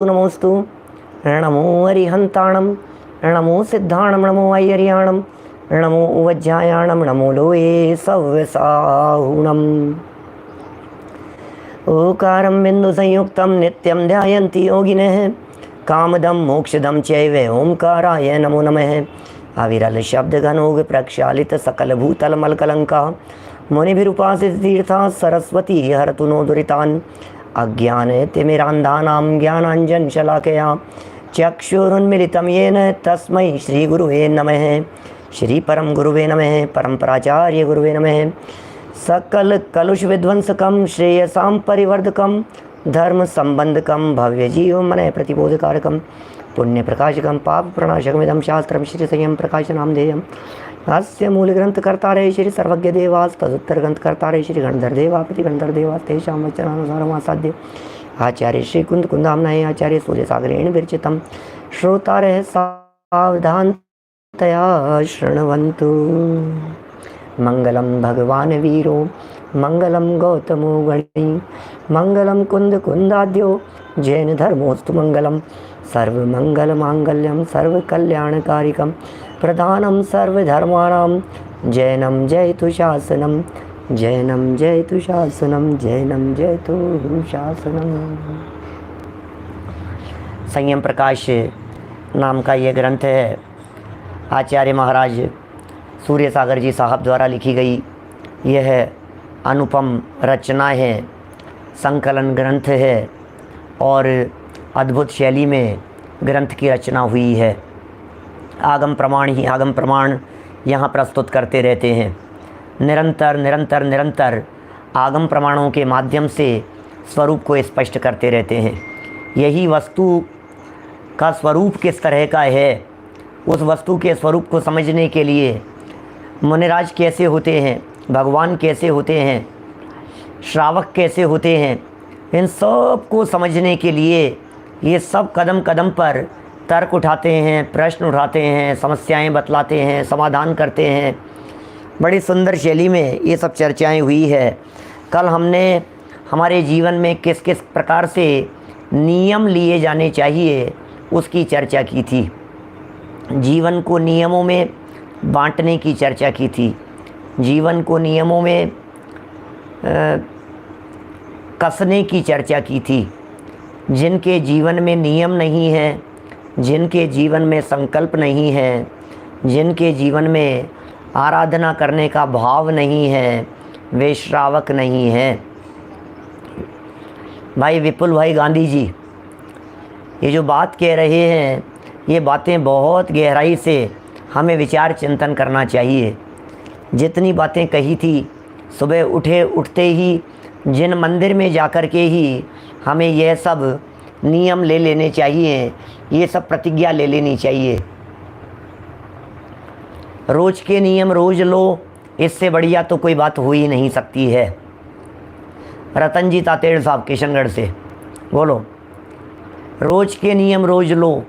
नमोस्तु नमो अरिहंताणं नमो सिद्धाणं नमो ऐर्याणं नमो वज्रायाणं नमो लोये सव्यसाहुणम् ओकारं बिन्दुसंयुक्तं नित्यं ध्यायन्ति योगिनः कामदं मोक्षदं चैव ओंकाराय नमो नमः। अविरल शब्द घनोग प्रक्षालित सकल भूतल मलकलंका मुनिभिरुपासित तीर्था सरस्वती हरतु नो दुरितान् अज्ञान तिमिरान्धानां ज्ञानाञ्जन शलाकया चक्षुरुन्मिलितं येन तस्मै श्रीगुरुवे नमः। श्री परम गुरुवे नमः। परम्पराचार्य गुरुवे नमः। सकल कलुष विध्वंसकं श्रेयसां परिवर्धकं धर्म संबंधकं भव्य जीव मन प्रतिबोधकारकं पुण्य प्रकाशकं पाप प्रणाशकमिदं शास्त्रं श्री संयम प्रकाशनामधेयम् अस्य मूल ग्रंथ कर्तारे श्री सर्वज्ञ देवास तदुत्तर ग्रंथ कर्तारे श्री गणधर देवा प्रति गणधर देवा तेषां वचनानुसारम् आसाद्य आचार्य श्री कुंद कुंदामनाय आचार्य सूर्य सागरेण विरचितं श्रोतारः सावधानतया शृण्वन्तु। मंगलम भगवान वीरो मंगलम गौतमो गणी मंगलम कुंद कुंदाद्यो जैन धर्मोस्तु मंगलम सर्वमंगल मांगल्यम सर्वकल्याणकारिकम प्रधानम सर्वधर्माणां जैनम जयतु शासनम जैनम जयतु शासनम जैनम जयतु शासनम। संयम प्रकाश नाम का ये ग्रंथ है। आचार्य महाराज सूर्य सागर जी साहब द्वारा लिखी गई यह अनुपम रचना है, संकलन ग्रंथ है और अद्भुत शैली में ग्रंथ की रचना हुई है। आगम प्रमाण ही आगम प्रमाण यहाँ प्रस्तुत करते रहते हैं। निरंतर निरंतर निरंतर आगम प्रमाणों के माध्यम से स्वरूप को स्पष्ट करते रहते हैं। यही वस्तु का स्वरूप किस तरह का है, उस वस्तु के स्वरूप को समझने के लिए मुनिराज कैसे होते हैं, भगवान कैसे होते हैं, श्रावक कैसे होते हैं, इन सब को समझने के लिए ये सब कदम कदम पर तर्क उठाते हैं, प्रश्न उठाते हैं, समस्याएं बतलाते हैं, समाधान करते हैं। बड़ी सुंदर शैली में ये सब चर्चाएं हुई है। कल हमने हमारे जीवन में किस किस प्रकार से नियम लिए जाने चाहिए उसकी चर्चा की थी। जीवन को नियमों में बांटने की चर्चा की थी। जीवन को नियमों में कसने की चर्चा की थी। जिनके जीवन में नियम नहीं है, जिनके जीवन में संकल्प नहीं है, जिनके जीवन में आराधना करने का भाव नहीं है, वे श्रावक नहीं हैं। भाई विपुल भाई गांधी जी ये जो बात कह रहे हैं, ये बातें बहुत गहराई से हमें विचार चिंतन करना चाहिए। जितनी बातें कही थी, सुबह उठते ही जिन मंदिर में जाकर के ही हमें यह सब नियम ले लेने चाहिए, ये सब प्रतिज्ञा ले लेनी चाहिए। रोज के नियम रोज लो, इससे बढ़िया तो कोई बात हो ही नहीं सकती है। रतन जी तातेड़ साहब किशनगढ़ से, बोलो। रोज के नियम रोज लो,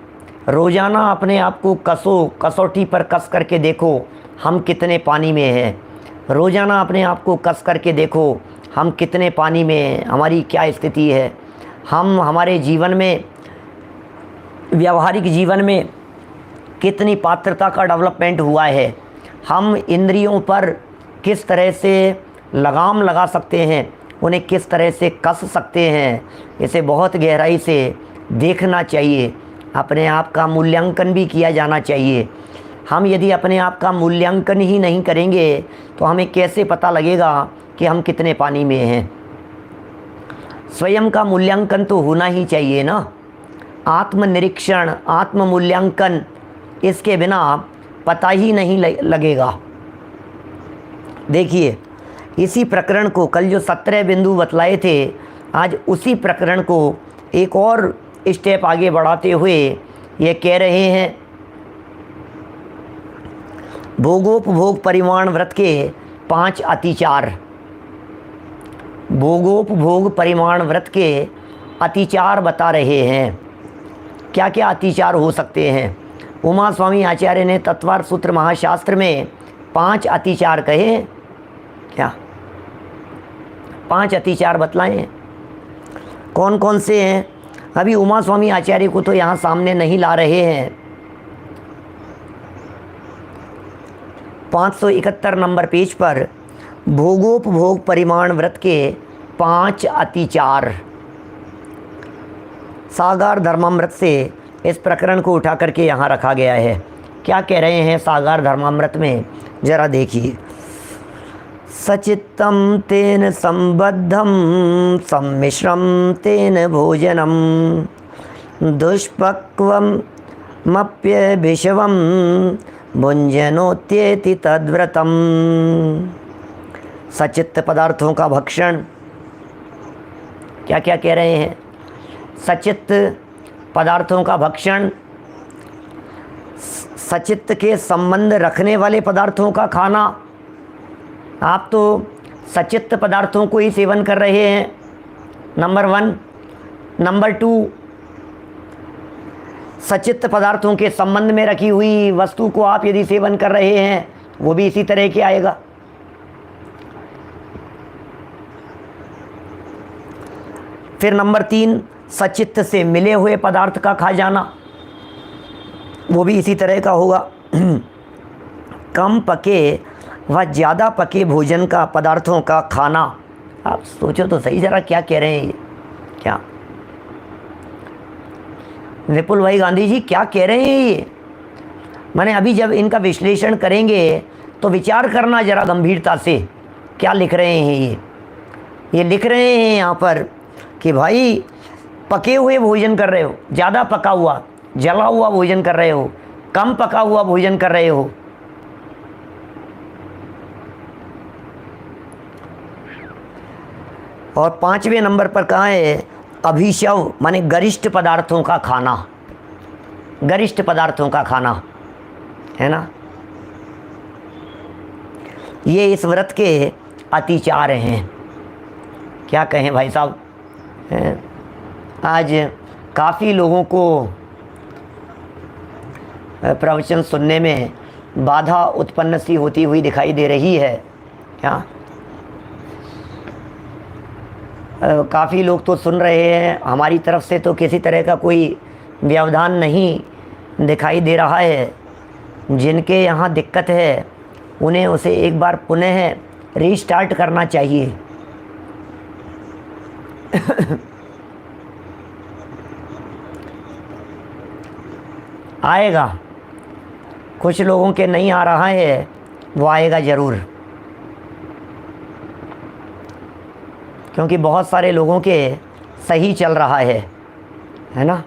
रोज़ाना अपने आप को कसौटी पर कस करके देखो हम कितने पानी में हैं। रोज़ाना अपने आप को कस करके देखो हम कितने पानी में हैं, हमारी क्या स्थिति है। हम हमारे जीवन में, व्यावहारिक जीवन में कितनी पात्रता का डेवलपमेंट हुआ है। हम इंद्रियों पर किस तरह से लगाम लगा सकते हैं, उन्हें किस तरह से कस सकते हैं, इसे बहुत गहराई से देखना चाहिए। अपने आप का मूल्यांकन भी किया जाना चाहिए। हम यदि अपने आप का मूल्यांकन ही नहीं करेंगे तो हमें कैसे पता लगेगा कि हम कितने पानी में हैं। स्वयं का मूल्यांकन तो होना ही चाहिए ना। आत्मनिरीक्षण, आत्म मूल्यांकन, इसके बिना पता ही नहीं लगेगा। देखिए, इसी प्रकरण को कल जो 17 बिंदु बतलाए थे, आज उसी प्रकरण को एक और स्टेप आगे बढ़ाते हुए ये कह रहे हैं, भोगोपभोग परिमाण व्रत के 5 अतिचार। भोगोपभोग परिमाण व्रत के अतिचार बता रहे हैं। क्या क्या अतिचार हो सकते हैं। उमा स्वामी आचार्य ने तत्वार सूत्र महाशास्त्र में 5 अतिचार कहे। क्या 5 अतिचार बतलाए? कौन कौन से हैं? अभी उमा स्वामी आचार्य को तो यहाँ सामने नहीं ला रहे हैं। 571 नंबर पेज पर भोगोपभोग परिमाण व्रत के 5 अतिचार, सागार धर्मामृत से इस प्रकरण को उठा करके यहाँ रखा गया है। क्या कह रहे हैं सागार धर्मामृत में, जरा देखिए। सचित्तम तेन संबद्धम सम्मिश्रम तेन भोजनम दुष्पक्वम मप्य विषवम भुंजनोत्येति तद्व्रतम। सचित्त पदार्थों का भक्षण, क्या क्या कह रहे हैं? सचित्त पदार्थों का भक्षण, सचित्त के संबंध रखने वाले पदार्थों का खाना। आप तो सचित्त पदार्थों को ही सेवन कर रहे हैं, नंबर 1। नंबर 2, सचित्त पदार्थों के संबंध में रखी हुई वस्तु को आप यदि सेवन कर रहे हैं, वो भी इसी तरह के आएगा। फिर नंबर 3, सचित्त से मिले हुए पदार्थ का खा जाना, वो भी इसी तरह का होगा। कम पके व ज़्यादा पके भोजन का पदार्थों का खाना। आप सोचो तो सही ज़रा, क्या कह रहे हैं ये? क्या विपुल भाई गांधी जी क्या कह रहे हैं ये? मैंने अभी जब इनका विश्लेषण करेंगे तो विचार करना ज़रा गंभीरता से, क्या लिख रहे हैं ये लिख रहे हैं यहाँ पर कि भाई पके हुए भोजन कर रहे हो, ज़्यादा पका हुआ जला हुआ भोजन कर रहे हो, कम पका हुआ भोजन कर रहे हो। और 5वें नंबर पर कहा है अभिशव, माने गरिष्ठ पदार्थों का खाना, गरिष्ठ पदार्थों का खाना, है ना। ये इस व्रत के अतिचार हैं। क्या कहें भाई साहब, आज काफ़ी लोगों को प्रवचन सुनने में बाधा उत्पन्न सी होती हुई दिखाई दे रही है। क्या काफ़ी लोग तो सुन रहे हैं, हमारी तरफ से तो किसी तरह का कोई व्यवधान नहीं दिखाई दे रहा है। जिनके यहाँ दिक्कत है उन्हें उसे एक बार पुनः रीस्टार्ट करना चाहिए। आएगा, कुछ लोगों के नहीं आ रहा है, वो आएगा ज़रूर, क्योंकि बहुत सारे लोगों के सही चल रहा है ना।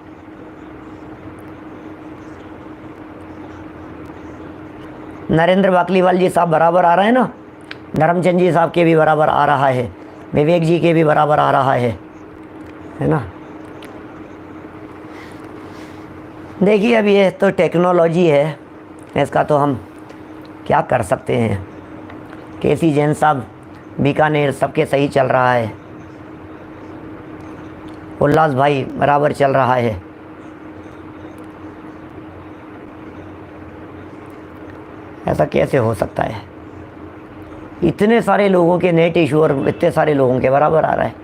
नरेंद्र बाकलीवाल जी साहब बराबर आ रहे हैं ना, धर्मचंद जी साहब के भी बराबर आ रहा है, विवेक जी के भी बराबर आ रहा है ना। देखिए अब ये तो टेक्नोलॉजी है, इसका तो हम क्या कर सकते हैं। केसी जैन साहब बीकानेर, सबके सही चल रहा है। उल्लास भाई बराबर चल रहा है। ऐसा कैसे हो सकता है? इतने सारे लोगों के नेट इशू और इतने सारे लोगों के बराबर आ रहा है।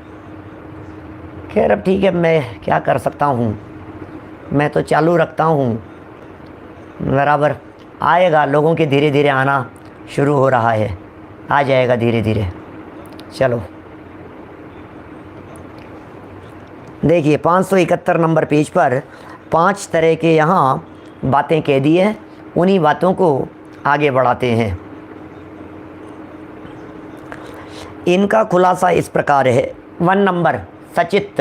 खैर अब ठीक है, मैं क्या कर सकता हूँ, मैं तो चालू रखता हूँ, बराबर आएगा। लोगों के धीरे धीरे आना शुरू हो रहा है, आ जाएगा धीरे धीरे। चलो देखिए 571 नंबर पेज पर 5 तरह के यहाँ बातें कह दी हैं, उन्हीं बातों को आगे बढ़ाते हैं। इनका खुलासा इस प्रकार है। 1 नंबर सचित्त,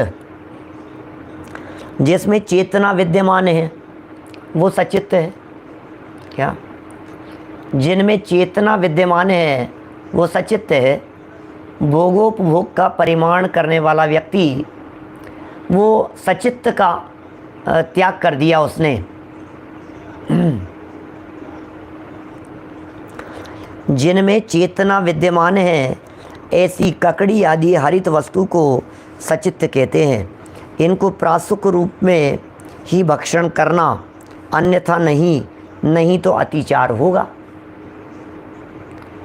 जिसमें चेतना विद्यमान है वो सचित्त है। क्या? जिनमें चेतना विद्यमान है वो सचित्त है। भोगोपभोग का परिमाण करने वाला व्यक्ति, वो सचित्त का त्याग कर दिया उसने। जिनमें चेतना विद्यमान है ऐसी ककड़ी आदि हरित वस्तु को सचित्त कहते हैं। इनको प्रासुक रूप में ही भक्षण करना, अन्यथा नहीं तो अतिचार होगा।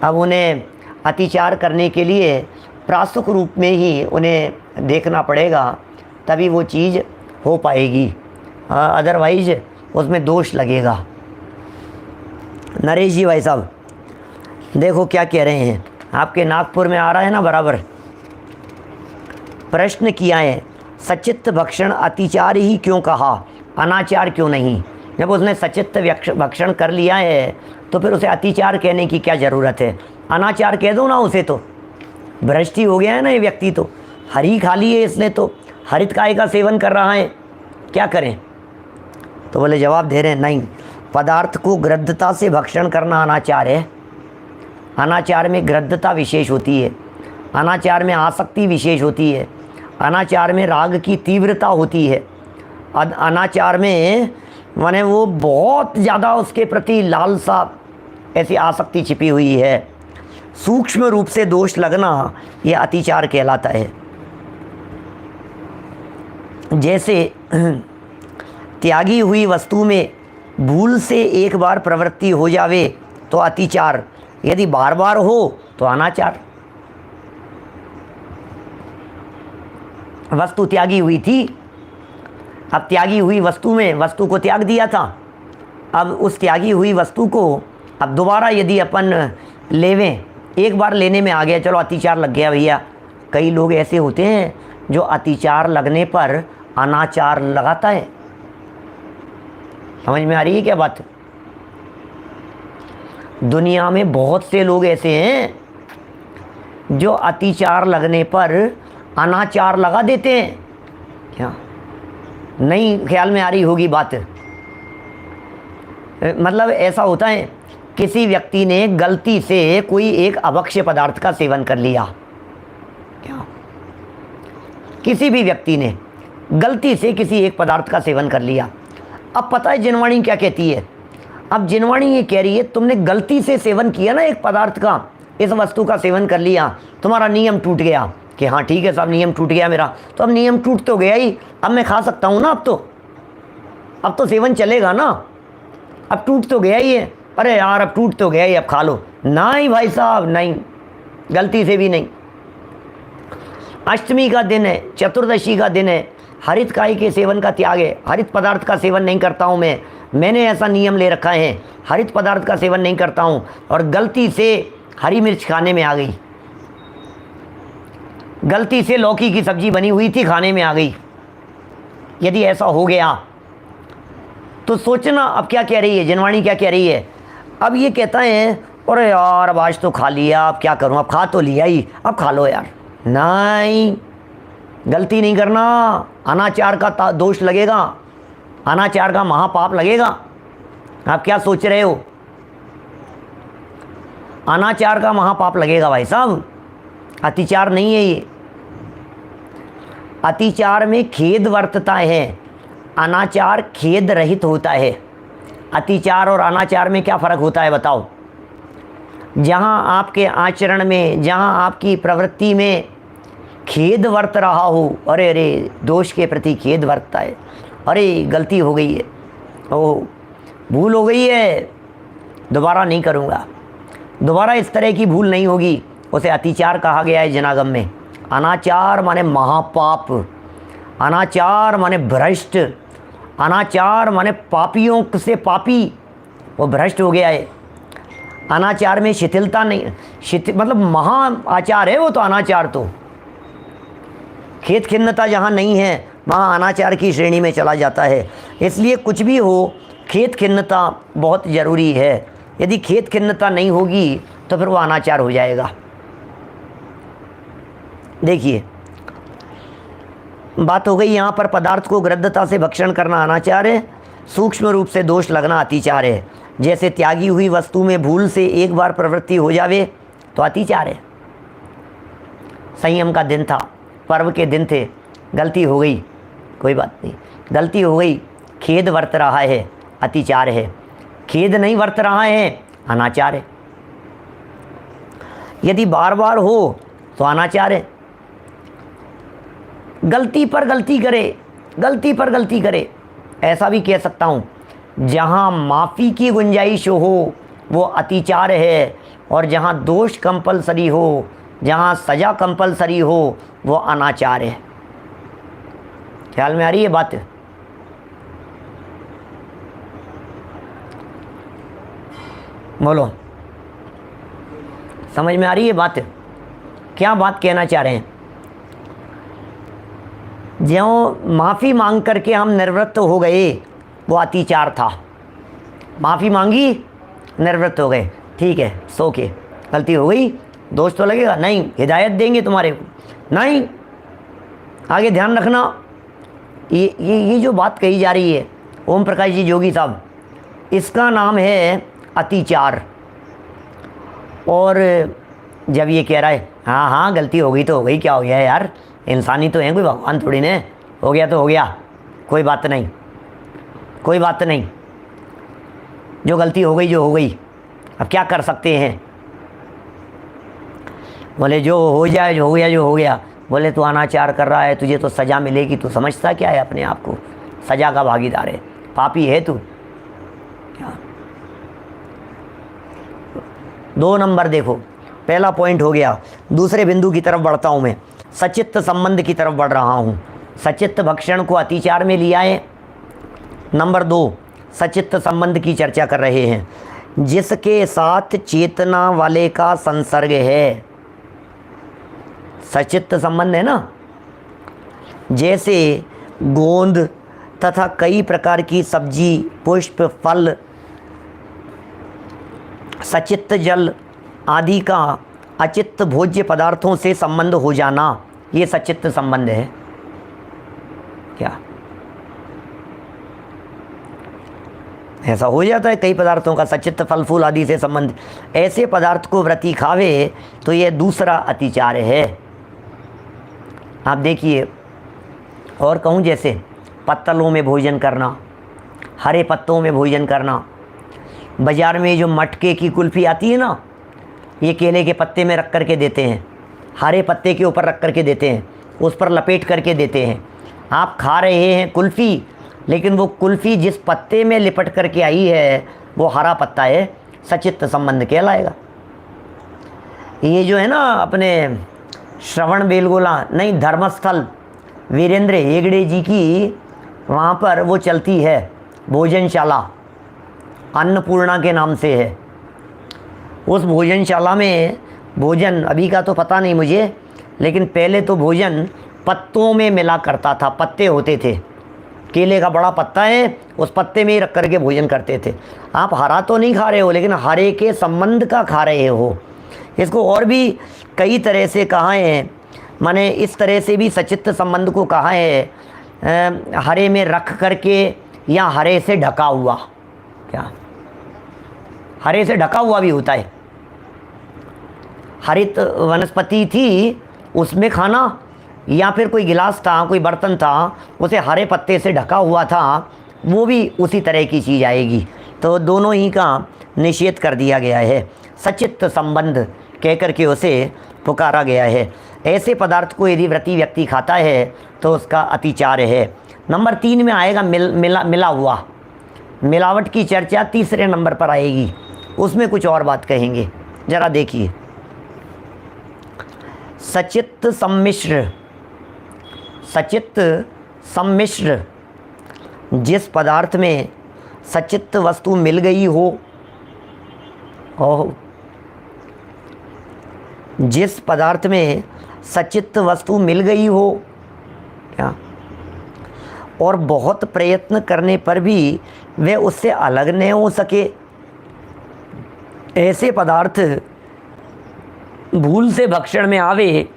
अब उन्हें अतिचार करने के लिए प्रासुक रूप में ही उन्हें देखना पड़ेगा, तभी वो चीज़ हो पाएगी, अदरवाइज उसमें दोष लगेगा। नरेश जी भाई साहब देखो क्या कह रहे हैं, आपके नागपुर में आ रहा है ना बराबर। प्रश्न किया है, सचित्त भक्षण अतिचार ही क्यों कहा, अनाचार क्यों नहीं? जब उसने सचित्त भक्षण कर लिया है तो फिर उसे अतिचार कहने की क्या ज़रूरत है? अनाचार कह दो ना उसे, तो भ्रष्ट ही हो गया है ना ये व्यक्ति। तो हरी खा ली है इसने, तो हरित काय का सेवन कर रहा है, क्या करें? तो बोले जवाब दे रहे हैं, नहीं, पदार्थ को गृद्धता से भक्षण करना अनाचार है। अनाचार में गृद्धता विशेष होती है, अनाचार में आसक्ति विशेष होती है, अनाचार में राग की तीव्रता होती है, अनाचार में माने वो बहुत ज़्यादा उसके प्रति लालसा, ऐसी आसक्ति छिपी हुई है। सूक्ष्म रूप से दोष लगना यह अतिचार कहलाता है। जैसे त्यागी हुई वस्तु में भूल से एक बार प्रवृत्ति हो जावे तो अतिचार, यदि बार बार हो तो अनाचार। वस्तु त्यागी हुई थी, अब त्यागी हुई वस्तु में वस्तु को त्याग दिया था, अब उस त्यागी हुई वस्तु को अब दोबारा यदि अपन लेवें, एक बार लेने में आ गया, चलो अतिचार लग गया भैया। कई लोग ऐसे होते हैं जो अतिचार लगने पर अनाचार लगाता है। समझ में आ रही है क्या बात? दुनिया में बहुत से लोग ऐसे हैं जो अतिचार लगने पर अनाचार लगा देते हैं। क्या नहीं ख्याल में आ रही होगी बात? मतलब ऐसा होता है, किसी व्यक्ति ने गलती से कोई एक अभक्ष्य पदार्थ का सेवन कर लिया, क्या किसी भी व्यक्ति ने गलती से किसी एक पदार्थ का सेवन कर लिया। अब पता है जिनवाणी क्या कहती है? अब जिनवाणी ये कह रही है, तुमने गलती से सेवन किया ना एक पदार्थ का, इस वस्तु का सेवन कर लिया, तुम्हारा नियम टूट गया। कि हाँ ठीक है साहब, नियम टूट गया मेरा, तो अब नियम टूट तो गया ही, अब मैं खा सकता हूँ ना, अब तो सेवन चलेगा ना, अब टूट तो गया ही है। अरे यार अब टूट तो गया ही, अब खा लो। नहीं भाई साहब नहीं, गलती से भी नहीं। अष्टमी का दिन है, चतुर्दशी का दिन है, हरित काय के सेवन का त्याग है, हरित पदार्थ का सेवन नहीं करता हूँ मैंने ऐसा नियम ले रखा है, हरित पदार्थ का सेवन नहीं करता हूँ, और गलती से हरी मिर्च खाने में आ गई, गलती से लौकी की सब्जी बनी हुई थी खाने में आ गई। यदि ऐसा हो गया तो सोचना अब क्या कह रही है जिनवाणी, क्या कह रही है? अब ये कहता है अरे यार अब आज तो खा लिया, अब क्या करूँ, अब खा तो लिया ही, अब खा लो यार। नहीं, गलती नहीं करना, अनाचार का दोष लगेगा, अनाचार का महापाप लगेगा। आप क्या सोच रहे हो? अनाचार का महापाप लगेगा भाई साहब, अतिचार नहीं है ये। अतिचार में खेद वर्तता है, अनाचार खेद रहित होता है। अतिचार और अनाचार में क्या फ़र्क होता है बताओ? जहाँ आपके आचरण में, जहाँ आपकी प्रवृत्ति में खेद वर्त रहा हो, अरे अरे दोष के प्रति खेद वर्तता है, अरे गलती हो गई है, ओह भूल हो गई है, दोबारा नहीं करूँगा, दोबारा इस तरह की भूल नहीं होगी, उसे अतिचार कहा गया है जनागम में। अनाचार माने महापाप, अनाचार माने भ्रष्ट, अनाचार माने पापियों से पापी, वो भ्रष्ट हो गया है। अनाचार में शिथिलता नहीं, मतलब महा आचार है वो तो। अनाचार तो खेद खिन्नता जहाँ नहीं है वहाँ अनाचार की श्रेणी में चला जाता है। इसलिए कुछ भी हो, खेद खिन्नता बहुत ज़रूरी है। यदि खेद खिन्नता नहीं होगी तो फिर वो अनाचार हो जाएगा। देखिए बात हो गई यहाँ पर, पदार्थ को गृद्धता से भक्षण करना अनाचार है, सूक्ष्म रूप से दोष लगना अतिचार है। जैसे त्यागी हुई वस्तु में भूल से एक बार प्रवृत्ति हो जावे तो अतिचार है। संयम का दिन था, पर्व के दिन थे, गलती हो गई, कोई बात नहीं, गलती हो गई, खेद वर्त रहा है, अतिचार है। खेद नहीं वर्त रहा है, अनाचार है। यदि बार बार हो तो अनाचार है। गलती पर गलती करे, गलती पर गलती करे, ऐसा भी कह सकता हूँ। जहाँ माफ़ी की गुंजाइश हो वो अतिचार है, और जहाँ दोष कंपलसरी हो, जहाँ सज़ा कंपलसरी हो वो अनाचार है। ख्याल में आ रही है बात? बोलो, समझ में आ रही है बात? क्या बात कहना चाह रहे हैं? ज्यों माफ़ी मांग करके हम निवृत्त हो गए, वो अतिचार था। माफ़ी मांगी, निवृत्त हो गए, ठीक है, सो के गलती हो गई, दोष तो लगेगा नहीं, हिदायत देंगे तुम्हारे को, नहीं, आगे ध्यान रखना। ये जो बात कही जा रही है ओम प्रकाश जी जोगी साहब, इसका नाम है अतिचार। और जब ये कह रहा है हाँ हाँ गलती हो गई तो हो गई, क्या हो गया है यार, इंसानी तो है, कोई भगवान थोड़ी ने, हो गया तो हो गया, कोई बात नहीं, कोई बात नहीं, जो गलती हो गई जो हो गई, अब क्या कर सकते हैं। बोले जो हो जाए, जो हो गया जो हो गया। बोले तू अनाचार कर रहा है, तुझे तो सज़ा मिलेगी, तू समझता क्या है अपने आप को, सज़ा का भागीदार है, पापी है तू। क्या 2 नंबर देखो, पहला पॉइंट हो गया। दूसरे बिंदु की तरफ बढ़ता हूँ मैं, सचित्त संबंध की तरफ बढ़ रहा हूँ। सचित्त भक्षण को अतिचार में लिया है। नंबर 2, सचित्त संबंध की चर्चा कर रहे हैं, जिसके साथ चेतना वाले का संसर्ग है। सचित्त संबंध है ना, जैसे गोंद तथा कई प्रकार की सब्जी, पुष्प, फल, सचित्त जल आदि का अचित्त भोज्य पदार्थों से संबंध हो जाना, ये सचित्त संबंध है। क्या ऐसा हो जाता है कई पदार्थों का सचित्त फल फूल आदि से संबंध, ऐसे पदार्थ को व्रती खावे तो ये दूसरा अतिचार है। आप देखिए, और कहूँ जैसे पत्तलों में भोजन करना, हरे पत्तों में भोजन करना, बाज़ार में जो मटके की कुल्फ़ी आती है ना, ये केले के पत्ते में रख करके देते हैं, हरे पत्ते के ऊपर रख करके देते हैं, उस पर लपेट करके देते हैं। आप खा रहे हैं कुल्फ़ी, लेकिन वो कुल्फ़ी जिस पत्ते में लिपट करके आई है वो हरा पत्ता है, सचित्त संबंध कहलाएगा। ये जो है ना अपने श्रवण बेलगोला नहीं, धर्मस्थल वीरेंद्र हेगड़े जी की, वहाँ पर वो चलती है भोजनशाला, अन्नपूर्णा के नाम से है। उस भोजनशाला में भोजन, अभी का तो पता नहीं मुझे, लेकिन पहले तो भोजन पत्तों में मिला करता था, पत्ते होते थे, केले का बड़ा पत्ता है, उस पत्ते में ही रख करके भोजन करते थे। आप हरा तो नहीं खा रहे हो, लेकिन हरे के संबंध का खा रहे हो। इसको और भी कई तरह से कहा है, माने इस तरह से भी सचित्त संबंध को कहा है, हरे में रख करके या हरे से ढका हुआ। क्या हरे से ढका हुआ भी होता है, हरित वनस्पति थी उसमें खाना, या फिर कोई गिलास था, कोई बर्तन था, उसे हरे पत्ते से ढका हुआ था, वो भी उसी तरह की चीज़ आएगी। तो दोनों ही का निषेध कर दिया गया है, सचित्त संबंध कह करके उसे पुकारा गया है। ऐसे पदार्थ को यदि व्रती व्यक्ति खाता है तो उसका अतिचार है। नंबर 3 में आएगा मिला हुआ, मिलावट की चर्चा तीसरे नंबर पर आएगी, उसमें कुछ और बात कहेंगे। जरा देखिए, सचित्त सम्मिश्र, सचित्त सम्मिश्र, जिस पदार्थ में सचित्त वस्तु मिल गई हो, ओह, जिस पदार्थ में सचित्त वस्तु मिल गई हो, क्या, और बहुत प्रयत्न करने पर भी वे उससे अलग नहीं हो सके, ऐसे पदार्थ भूल से भक्षण में आवे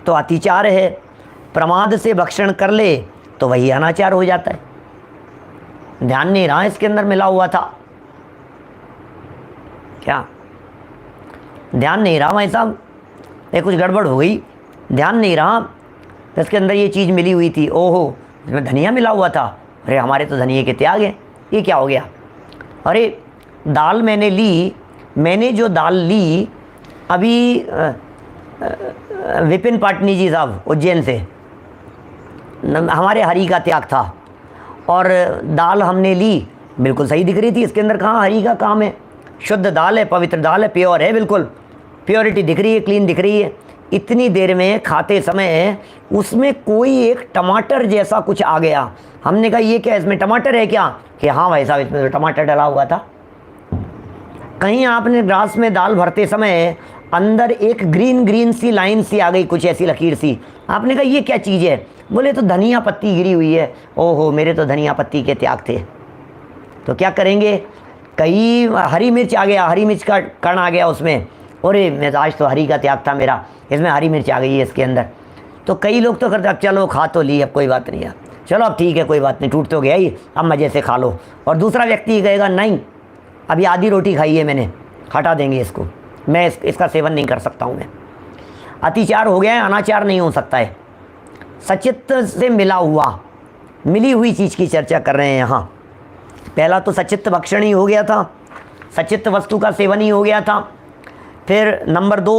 तो अतिचार है, प्रमाद से भक्षण कर ले तो वही अनाचार हो जाता है। ध्यान नहीं रहा इसके अंदर मिला हुआ था, क्या ध्यान नहीं रहा भाई साहब, ये कुछ गड़बड़ हो गई, ध्यान नहीं रहा, इसके अंदर ये चीज़ मिली हुई थी, ओहो इसमें धनिया मिला हुआ था, अरे हमारे तो धनिये के त्याग हैं, ये क्या हो गया। अरे दाल मैंने ली, मैंने जो दाल ली अभी विपिन पाटनी जी साहब उज्जैन से, हमारे हरी का त्याग था, और दाल हमने ली, बिल्कुल सही दिख रही थी, इसके अंदर कहाँ हरी का काम है, शुद्ध दाल है, पवित्र दाल है, प्योर है, बिल्कुल प्योरिटी दिख रही है, क्लीन दिख रही है। इतनी देर में खाते समय उसमें कोई एक टमाटर जैसा कुछ आ गया, हमने कहा ये क्या, इसमें टमाटर है क्या, कि हाँ भाई साहब इसमें तो टमाटर डला हुआ था। कहीं आपने ग्लास में दाल भरते समय अंदर एक ग्रीन ग्रीन सी लाइन सी आ गई, कुछ ऐसी लकीर सी, आपने कहा ये क्या चीज़ है? बोले तो धनिया पत्ती गिरी हुई है। ओहो, मेरे तो धनिया पत्ती के त्याग थे। तो क्या करेंगे? कई हरी मिर्च आ गया, हरी मिर्च का कण आ गया उसमें, अरे मैं आज तो हरी का त्याग था मेरा, इसमें हरी मिर्च आ गई है इसके अंदर। तो कई लोग तो करते अब चलो खा तो ली, अब कोई बात नहीं है, चलो अब ठीक है कोई बात नहीं, टूट तो गया ही, अब मज़े से खा लो। और दूसरा व्यक्ति कहेगा नहीं, अभी आधी रोटी खाई है मैंने, हटा देंगे इसको, मैं इसका सेवन नहीं कर सकता हूँ मैं। अतिचार हो गया है, अनाचार नहीं हो सकता है। सचित्त से मिला हुआ, मिली हुई चीज़ की चर्चा कर रहे हैं यहाँ। पहला तो सचित्त भक्षण ही हो गया था, सचित्त वस्तु का सेवन ही हो गया था। फिर नंबर 2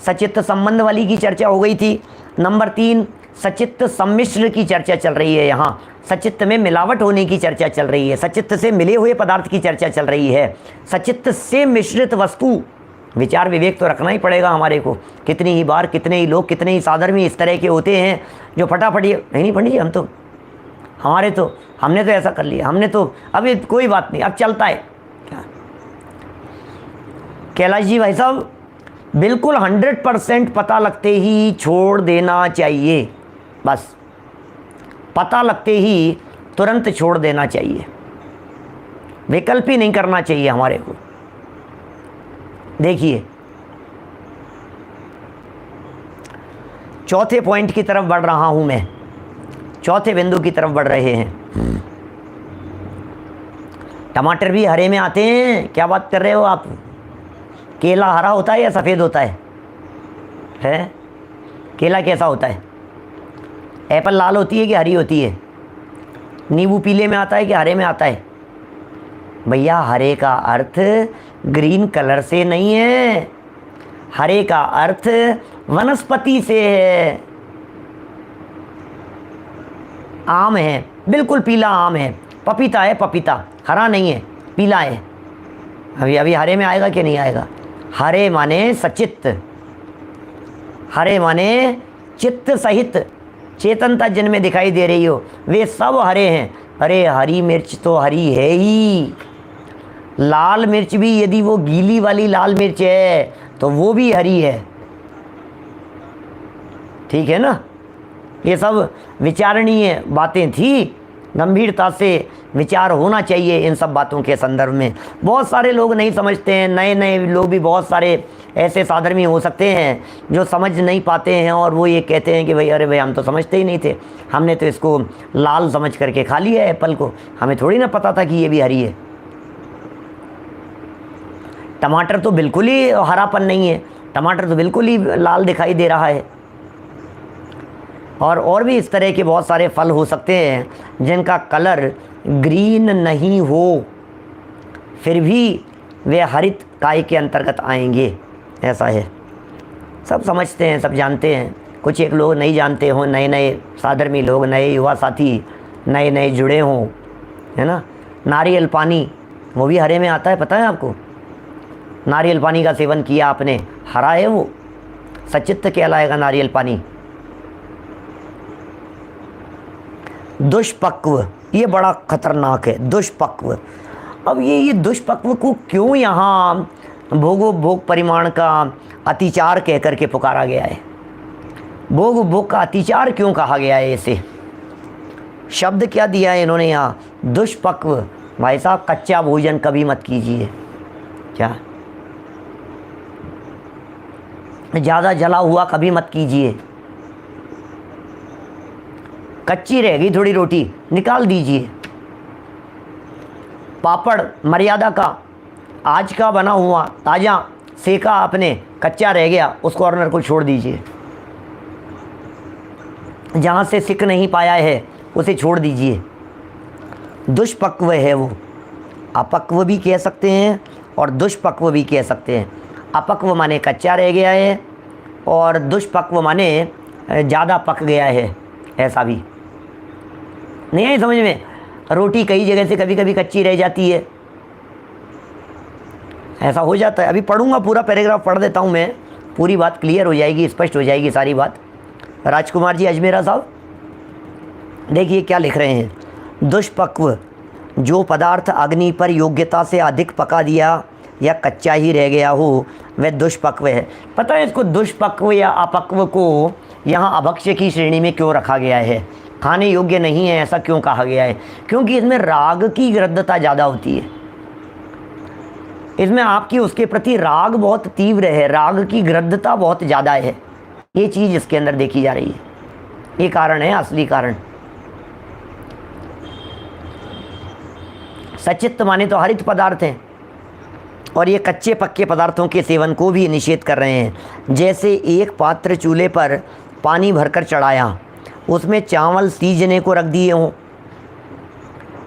सचित्त संबंध वाली की चर्चा हो गई थी। नंबर 3 सचित्त सम्मिश्र की चर्चा चल रही है यहाँ, सचित्त में मिलावट होने की चर्चा चल रही है, सचित्त से मिले हुए पदार्थ की चर्चा चल रही है। सचित्त से मिश्रित वस्तु, विचार विवेक तो रखना ही पड़ेगा हमारे को। कितनी ही बार, कितने ही लोग, कितने ही साधर्मी इस तरह के होते हैं जो फटाफट ये नहीं पंडित जी हम तो, हमने तो ऐसा कर लिया, हमने तो अभी कोई बात नहीं, अब चलता है क्या? कैलाश जी भाई साहब, बिल्कुल 100% पता लगते ही छोड़ देना चाहिए, बस पता लगते ही तुरंत छोड़ देना चाहिए, विकल्प ही नहीं करना चाहिए हमारे को। देखिए चौथे पॉइंट की तरफ बढ़ रहा हूं मैं, चौथे बिंदु की तरफ बढ़ रहे हैं। टमाटर भी हरे में आते हैं, क्या बात कर रहे हो आप? केला हरा होता है या सफ़ेद होता है? केला कैसा होता है? एप्पल लाल होती है कि हरी होती है? नींबू पीले में आता है कि हरे में आता है? भैया हरे का अर्थ ग्रीन कलर से नहीं है, हरे का अर्थ वनस्पति से है। आम है, बिल्कुल पीला आम है, पपीता है, पपीता हरा नहीं है, पीला है। अभी हरे में आएगा कि नहीं आएगा? हरे माने सचित्त, हरे माने चित्त सहित चेतनता जिनमें दिखाई दे रही हो, वे सब हरे हैं। अरे हरी मिर्च तो हरी है ही, लाल मिर्च भी यदि वो गीली वाली लाल मिर्च है तो वो भी हरी है, ठीक है ना? ये सब विचारणीय बातें थी, गंभीरता से विचार होना चाहिए इन सब बातों के संदर्भ में। बहुत सारे लोग नहीं समझते हैं, नए नए लोग भी बहुत सारे ऐसे साधर्मी हो सकते हैं जो समझ नहीं पाते हैं और वो ये कहते हैं कि भाई अरे भाई हम तो समझते ही नहीं थे, हमने तो इसको लाल समझ करके खा लिया एप्पल को, हमें थोड़ी ना पता था कि ये भी हरी है। टमाटर तो बिल्कुल ही हरापन नहीं है, टमाटर तो बिल्कुल ही लाल दिखाई दे रहा है। और भी इस तरह के बहुत सारे फल हो सकते हैं जिनका कलर ग्रीन नहीं हो, फिर भी वे हरित काय के अंतर्गत आएंगे, ऐसा है। सब समझते हैं, सब जानते हैं, कुछ एक लोग नहीं जानते हों, नए नए साधर्मी लोग, नए युवा साथी नए नए जुड़े हों, है ना? नारियल पानी वो भी हरे में आता है, पता है आपको? नारियल पानी का सेवन किया आपने, हरा है वो, सचित्त कहलाएगा नारियल पानी। दुष्पक्व, ये बड़ा खतरनाक है, दुष्पक्व। अब ये दुष्पक्व को क्यों यहाँ भोग परिमाण का अतिचार कह करके पुकारा गया है? भोग का अतिचार क्यों कहा गया है? इसे शब्द क्या दिया है इन्होंने यहाँ? दुष्पक्व। भाई साहब कच्चा भोजन कभी मत कीजिए, क्या ज़्यादा जला हुआ कभी मत कीजिए। कच्ची रह गई थोड़ी रोटी, निकाल दीजिए। पापड़ मर्यादा का, आज का बना हुआ ताज़ा सेका आपने, कच्चा रह गया, उस कॉर्नर को छोड़ दीजिए। जहाँ से सिक नहीं पाया है उसे छोड़ दीजिए। दुष्पक्व है वो, अपक्व भी कह सकते हैं और दुष्पक्व भी कह सकते हैं। अपक्व माने कच्चा रह गया है और दुष्पक्व माने ज़्यादा पक गया है, ऐसा भी नहीं है समझ में? रोटी कई जगह से कभी कभी कच्ची रह जाती है, ऐसा हो जाता है। अभी पढ़ूंगा, पूरा पैराग्राफ पढ़ देता हूँ मैं, पूरी बात क्लियर हो जाएगी, स्पष्ट हो जाएगी सारी बात। राजकुमार जी अजमेरा साहब देखिए क्या लिख रहे हैं। दुष्पक्व, जो पदार्थ अग्नि पर योग्यता से अधिक पका दिया या कच्चा ही रह गया हो वह दुष्पक्व है। पता है इसको दुष्पक्व या अपक्व को यहाँ अभक्ष्य की श्रेणी में क्यों रखा गया है, खाने योग्य नहीं है ऐसा क्यों कहा गया है? क्योंकि इसमें राग की गृद्धता ज़्यादा होती है, इसमें आपकी उसके प्रति राग बहुत तीव्र है, राग की गृद्धता बहुत ज़्यादा है, ये चीज़ इसके अंदर देखी जा रही है। ये कारण है असली कारण। सचित्त माने तो हरित पदार्थ हैं, और ये कच्चे पक्के पदार्थों के सेवन को भी निषेध कर रहे हैं। जैसे एक पात्र चूल्हे पर पानी भरकर चढ़ाया, उसमें चावल सीजने को रख दिए हों,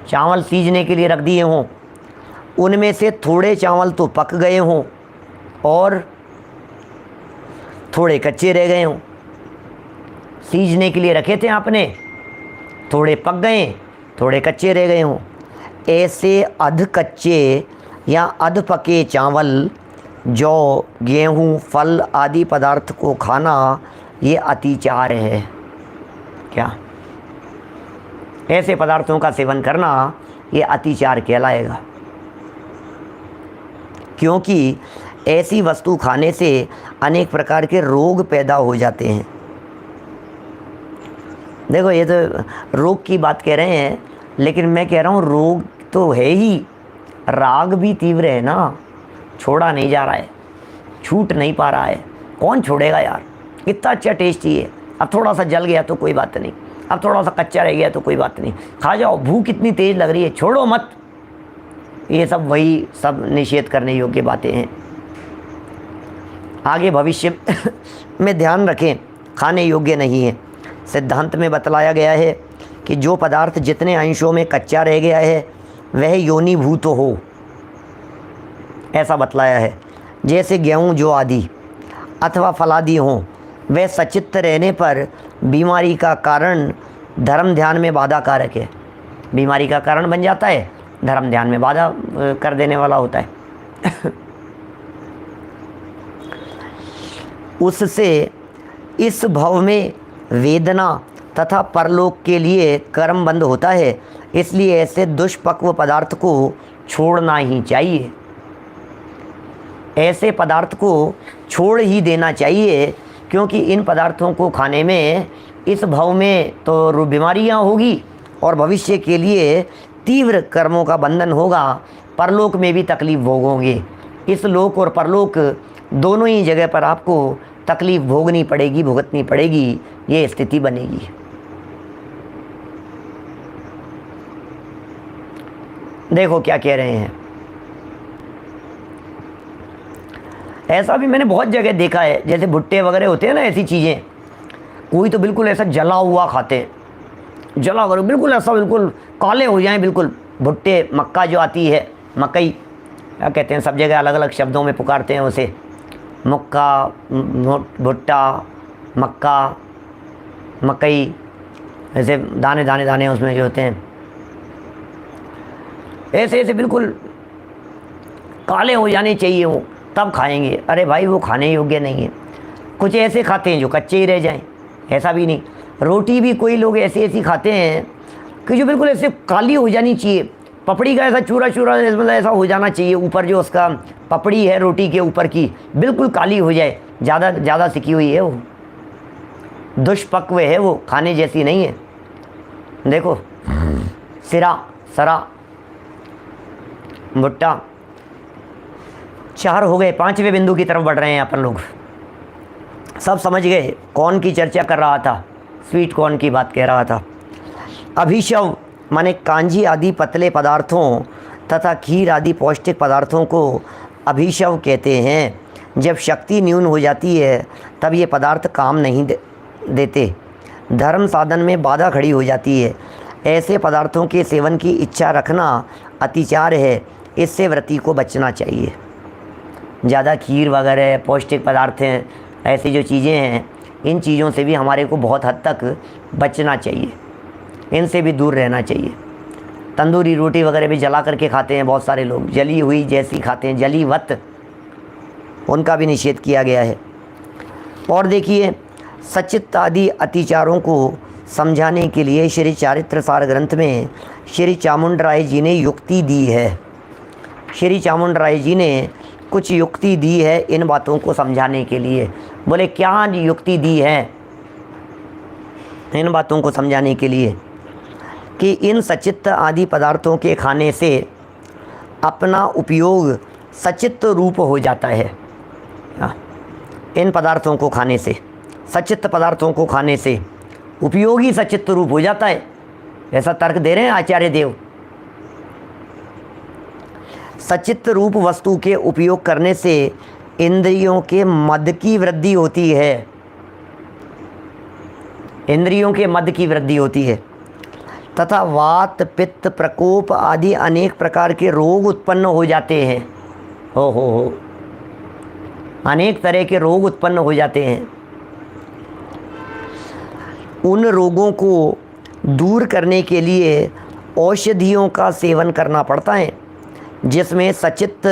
चावल सीजने के लिए रख दिए हों, उनमें से थोड़े चावल तो पक गए हों और थोड़े कच्चे रह गए हों। सीजने के लिए रखे थे आपने, थोड़े पक गए, थोड़े कच्चे रह गए हों। ऐसे अध कच्चे या अध पके चावल, जौ, गेहूँ, फल आदि पदार्थ को खाना ये अतिचार है। क्या ऐसे पदार्थों का सेवन करना ये अतिचार कहलाएगा, क्योंकि ऐसी वस्तु खाने से अनेक प्रकार के रोग पैदा हो जाते हैं। देखो ये तो रोग की बात कह रहे हैं, लेकिन मैं कह रहा हूँ रोग तो है ही, राग भी तीव्र है ना, छोड़ा नहीं जा रहा है, छूट नहीं पा रहा है। कौन छोड़ेगा यार, इतना अच्छा टेस्ट ही है। अब थोड़ा सा जल गया तो कोई बात नहीं, अब थोड़ा सा कच्चा रह गया तो कोई बात नहीं, खा जाओ, भूख इतनी तेज़ लग रही है, छोड़ो मत। ये सब वही सब निषेध करने योग्य बातें हैं। आगे भविष्य में ध्यान रखें, खाने योग्य नहीं है। सिद्धांत में बतलाया गया है कि जो पदार्थ जितने अंशों में कच्चा रह गया है वह योनिभूत हो, ऐसा बतलाया है। जैसे गेहूँ, जौ आदि अथवा फलादि हों, वह सचित्त रहने पर बीमारी का कारण, धर्म ध्यान में बाधा कारक है। बीमारी का कारण बन जाता है, धर्म ध्यान में बाधा कर देने वाला होता है। उससे इस भव में वेदना तथा परलोक के लिए कर्म बंद होता है, इसलिए ऐसे दुष्पक्व पदार्थ को छोड़ना ही चाहिए। ऐसे पदार्थ को छोड़ ही देना चाहिए, क्योंकि इन पदार्थों को खाने में इस भव में तो बीमारियां होगी और भविष्य के लिए तीव्र कर्मों का बंधन होगा, परलोक में भी तकलीफ भोगोगे। इस लोक और परलोक दोनों ही जगह पर आपको तकलीफ भोगनी पड़ेगी, भुगतनी पड़ेगी, ये स्थिति बनेगी। देखो क्या कह रहे हैं। ऐसा भी मैंने बहुत जगह देखा है, जैसे भुट्टे वगैरह होते हैं ना, ऐसी चीज़ें, कोई तो बिल्कुल ऐसा जला हुआ खाते हैं, जला कर बिल्कुल ऐसा बिल्कुल काले हो जाएं बिल्कुल। भुट्टे, मक्का जो आती है, मकई क्या कहते हैं, सब जगह अलग अलग शब्दों में पुकारते हैं उसे, मुक्का, भुट्टा, मक्का, मकई, ऐसे दाने दाने दाने उसमें जो होते हैं, ऐसे ऐसे बिल्कुल काले हो जाने चाहिए वो, तब खाएंगे। अरे भाई वो खाने योग्य नहीं है। कुछ ऐसे खाते हैं जो कच्चे ही रह जाएं, ऐसा भी नहीं। रोटी भी कोई लोग ऐसे ऐसी खाते हैं कि जो बिल्कुल ऐसे काली हो जानी चाहिए, पपड़ी का ऐसा चूरा चूरा मतलब ऐसा हो जाना चाहिए, ऊपर जो उसका पपड़ी है रोटी के ऊपर की बिल्कुल काली हो जाए, ज़्यादा सिकी हुई है, वो दुष्पक्व है, वो खाने जैसी नहीं है। देखो सिरा, सरा, भुट्टा, 4 हो गए, 5वें बिंदु की तरफ बढ़ रहे हैं अपन लोग। सब समझ गए कौन की चर्चा कर रहा था, स्वीट कॉर्न की बात कह रहा था। अभिशव माने कांजी आदि पतले पदार्थों तथा खीर आदि पौष्टिक पदार्थों को अभिशव कहते हैं। जब शक्ति न्यून हो जाती है तब ये पदार्थ काम नहीं देते, धर्म साधन में बाधा खड़ी हो जाती है। ऐसे पदार्थों के सेवन की इच्छा रखना अतिचार है, इससे व्रती को बचना चाहिए। ज़्यादा खीर वगैरह पौष्टिक पदार्थ हैं, ऐसी जो चीज़ें हैं, इन चीज़ों से भी हमारे को बहुत हद तक बचना चाहिए, इनसे भी दूर रहना चाहिए। तंदूरी रोटी वगैरह भी जला करके खाते हैं बहुत सारे लोग, जली हुई जैसी खाते हैं, जली वत, उनका भी निषेध किया गया है। और देखिए सचित्त आदि अतिचारों को समझाने के लिए श्री चारित्र सार ग्रंथ में श्री चामुंडराय जी ने युक्ति दी है। श्री चामुंडराय जी ने कुछ युक्ति दी है इन बातों को समझाने के लिए। बोले क्या युक्ति दी है इन बातों को समझाने के लिए? कि इन सचित्त आदि पदार्थों के खाने से अपना उपयोग सचित्त रूप हो जाता है। इन पदार्थों को खाने से, सचित्त पदार्थों को खाने से उपयोगी सचित्त रूप हो जाता है, ऐसा तर्क दे रहे हैं आचार्य देव। सचित्त रूप वस्तु के उपयोग करने से इंद्रियों के मद की वृद्धि होती है। इंद्रियों के मद की वृद्धि होती है तथा वात पित्त प्रकोप आदि अनेक प्रकार के रोग उत्पन्न हो जाते हैं। हो अनेक तरह के रोग उत्पन्न हो जाते हैं। उन रोगों को दूर करने के लिए औषधियों का सेवन करना पड़ता है, जिसमें सचित्त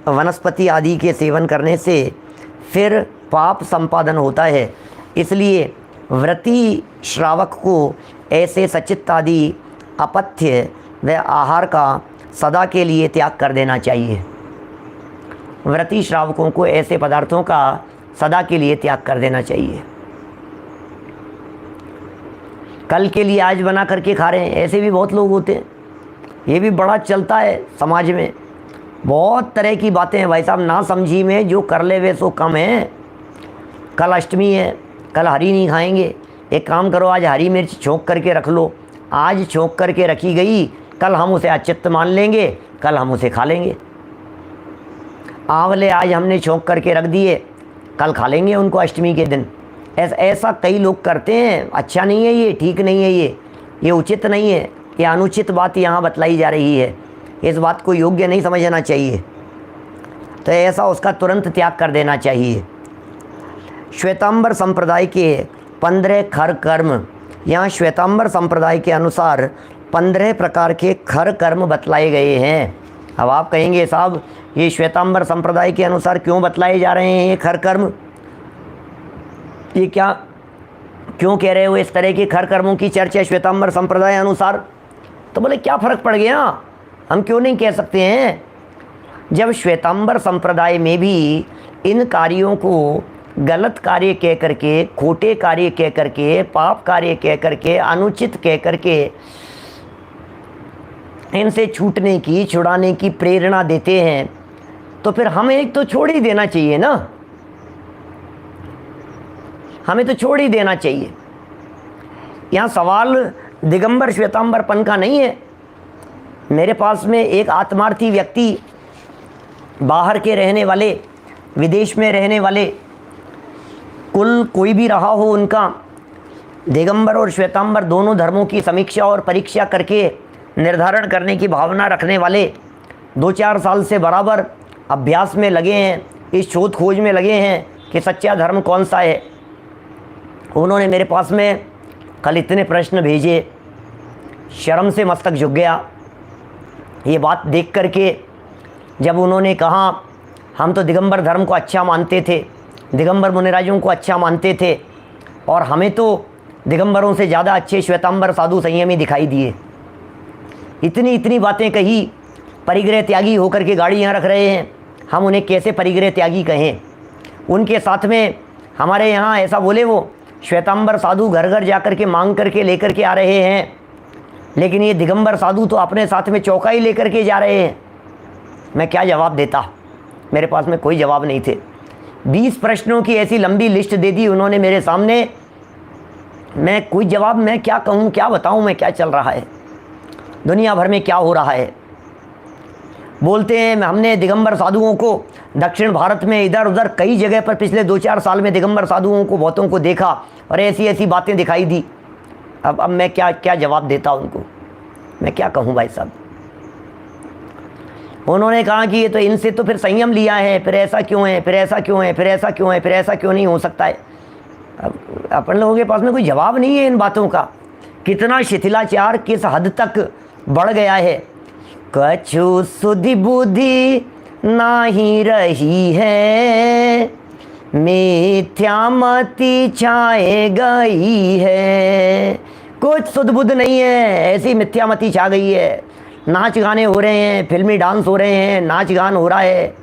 वनस्पति आदि के सेवन करने से फिर पाप संपादन होता है। इसलिए व्रती श्रावक को ऐसे सचित्त आदि अपथ्य व आहार का सदा के लिए त्याग कर देना चाहिए। व्रती श्रावकों को ऐसे पदार्थों का सदा के लिए त्याग कर देना चाहिए। कल के लिए आज बना करके खा रहे हैं, ऐसे भी बहुत लोग होते हैं। ये भी बड़ा चलता है समाज में। बहुत तरह की बातें हैं भाई साहब, ना समझी में जो कर ले वे सो कम है। कल अष्टमी है, कल हरी नहीं खाएंगे। एक काम करो, आज हरी मिर्च छोंक करके रख लो। आज छोंक करके रखी गई, कल हम उसे अचित्त मान लेंगे, कल हम उसे खा लेंगे। आंवले आज हमने छोंक करके रख दिए, कल खा लेंगे उनको अष्टमी के दिन। ऐसा कई लोग करते हैं। अच्छा नहीं है ये, ठीक नहीं है ये उचित नहीं है, ये अनुचित बात यहाँ बतलाई जा रही है। इस बात को योग्य नहीं समझना चाहिए, तो ऐसा उसका तुरंत त्याग कर देना चाहिए। श्वेतांबर संप्रदाय के 15 खर कर्म, यहाँ श्वेतांबर संप्रदाय के अनुसार 15 प्रकार के खर कर्म बतलाए गए हैं। अब आप कहेंगे साहब ये श्वेतांबर संप्रदाय के अनुसार क्यों बतलाए जा रहे हैं ये खर कर्म? ये क्या क्यों कह रहे हो इस तरह के खर कर्मों की चर्चा श्वेतांबर संप्रदाय अनुसार? तो बोले क्या फ़र्क पड़ गया, हम क्यों नहीं कह सकते हैं? जब श्वेतांबर संप्रदाय में भी इन कार्यों को गलत कार्य कह करके, खोटे कार्य कह करके, पाप कार्य कह करके, अनुचित कह करके इनसे छूटने की, छुड़ाने की प्रेरणा देते हैं, तो फिर हमें एक तो छोड़ ही देना चाहिए ना। हमें तो छोड़ ही देना चाहिए। यहाँ सवाल दिगंबर श्वेतांबरपन का नहीं है। मेरे पास में एक आत्मार्थी व्यक्ति, बाहर के रहने वाले, विदेश में रहने वाले, कुल कोई भी रहा हो उनका, दिगंबर और श्वेतांबर दोनों धर्मों की समीक्षा और परीक्षा करके निर्धारण करने की भावना रखने वाले 2-4 साल से बराबर अभ्यास में लगे हैं, इस शोध खोज में लगे हैं कि सच्चा धर्म कौन सा है। उन्होंने मेरे पास में कल इतने प्रश्न भेजे, शर्म से मस्तक झुक गया ये बात देख करके। जब उन्होंने कहा हम तो दिगंबर धर्म को अच्छा मानते थे, दिगंबर मुनिराजों को अच्छा मानते थे, और हमें तो दिगंबरों से ज़्यादा अच्छे श्वेतांबर साधु संयमी दिखाई दिए। इतनी बातें कही, परिग्रह त्यागी होकर के गाड़ी यहाँ रख रहे हैं, हम उन्हें कैसे परिग्रह त्यागी कहें? उनके साथ में हमारे यहाँ ऐसा बोले, वो श्वेतांबर साधु घर घर जा कर के मांग करके लेकर के आ रहे हैं, लेकिन ये दिगंबर साधु तो अपने साथ में चौकाई लेकर के जा रहे हैं। मैं क्या जवाब देता? मेरे पास में कोई जवाब नहीं थे। 20 प्रश्नों की ऐसी लंबी लिस्ट दे दी उन्होंने मेरे सामने। मैं कोई जवाब, मैं क्या कहूँ, क्या बताऊँ मैं क्या चल रहा है दुनिया भर में, क्या हो रहा है। बोलते हैं हमने दिगंबर साधुओं को दक्षिण भारत में इधर उधर कई जगह पर पिछले 2-4 साल में दिगंबर साधुओं को बहुतों को देखा और ऐसी बातें दिखाई दी। अब मैं क्या जवाब देता उनको? मैं क्या कहूँ भाई साहब? उन्होंने कहा कि ये तो इनसे तो फिर संयम लिया है, फिर ऐसा क्यों है, फिर ऐसा क्यों है, फिर ऐसा क्यों है, फिर ऐसा क्यों नहीं हो सकता है। अब अपन लोगों के पास में कोई जवाब नहीं है इन बातों का। कितना शिथिलाचार किस हद तक बढ़ गया है। कछु सुधि बुद्धि नाही रही है, मिथ्यामति छाए गई है। कुछ सुध बुद्ध नहीं है, ऐसी मिथ्यामति छा गई है। नाच गाने हो रहे हैं, फिल्मी डांस हो रहे हैं, नाच गान हो रहा है,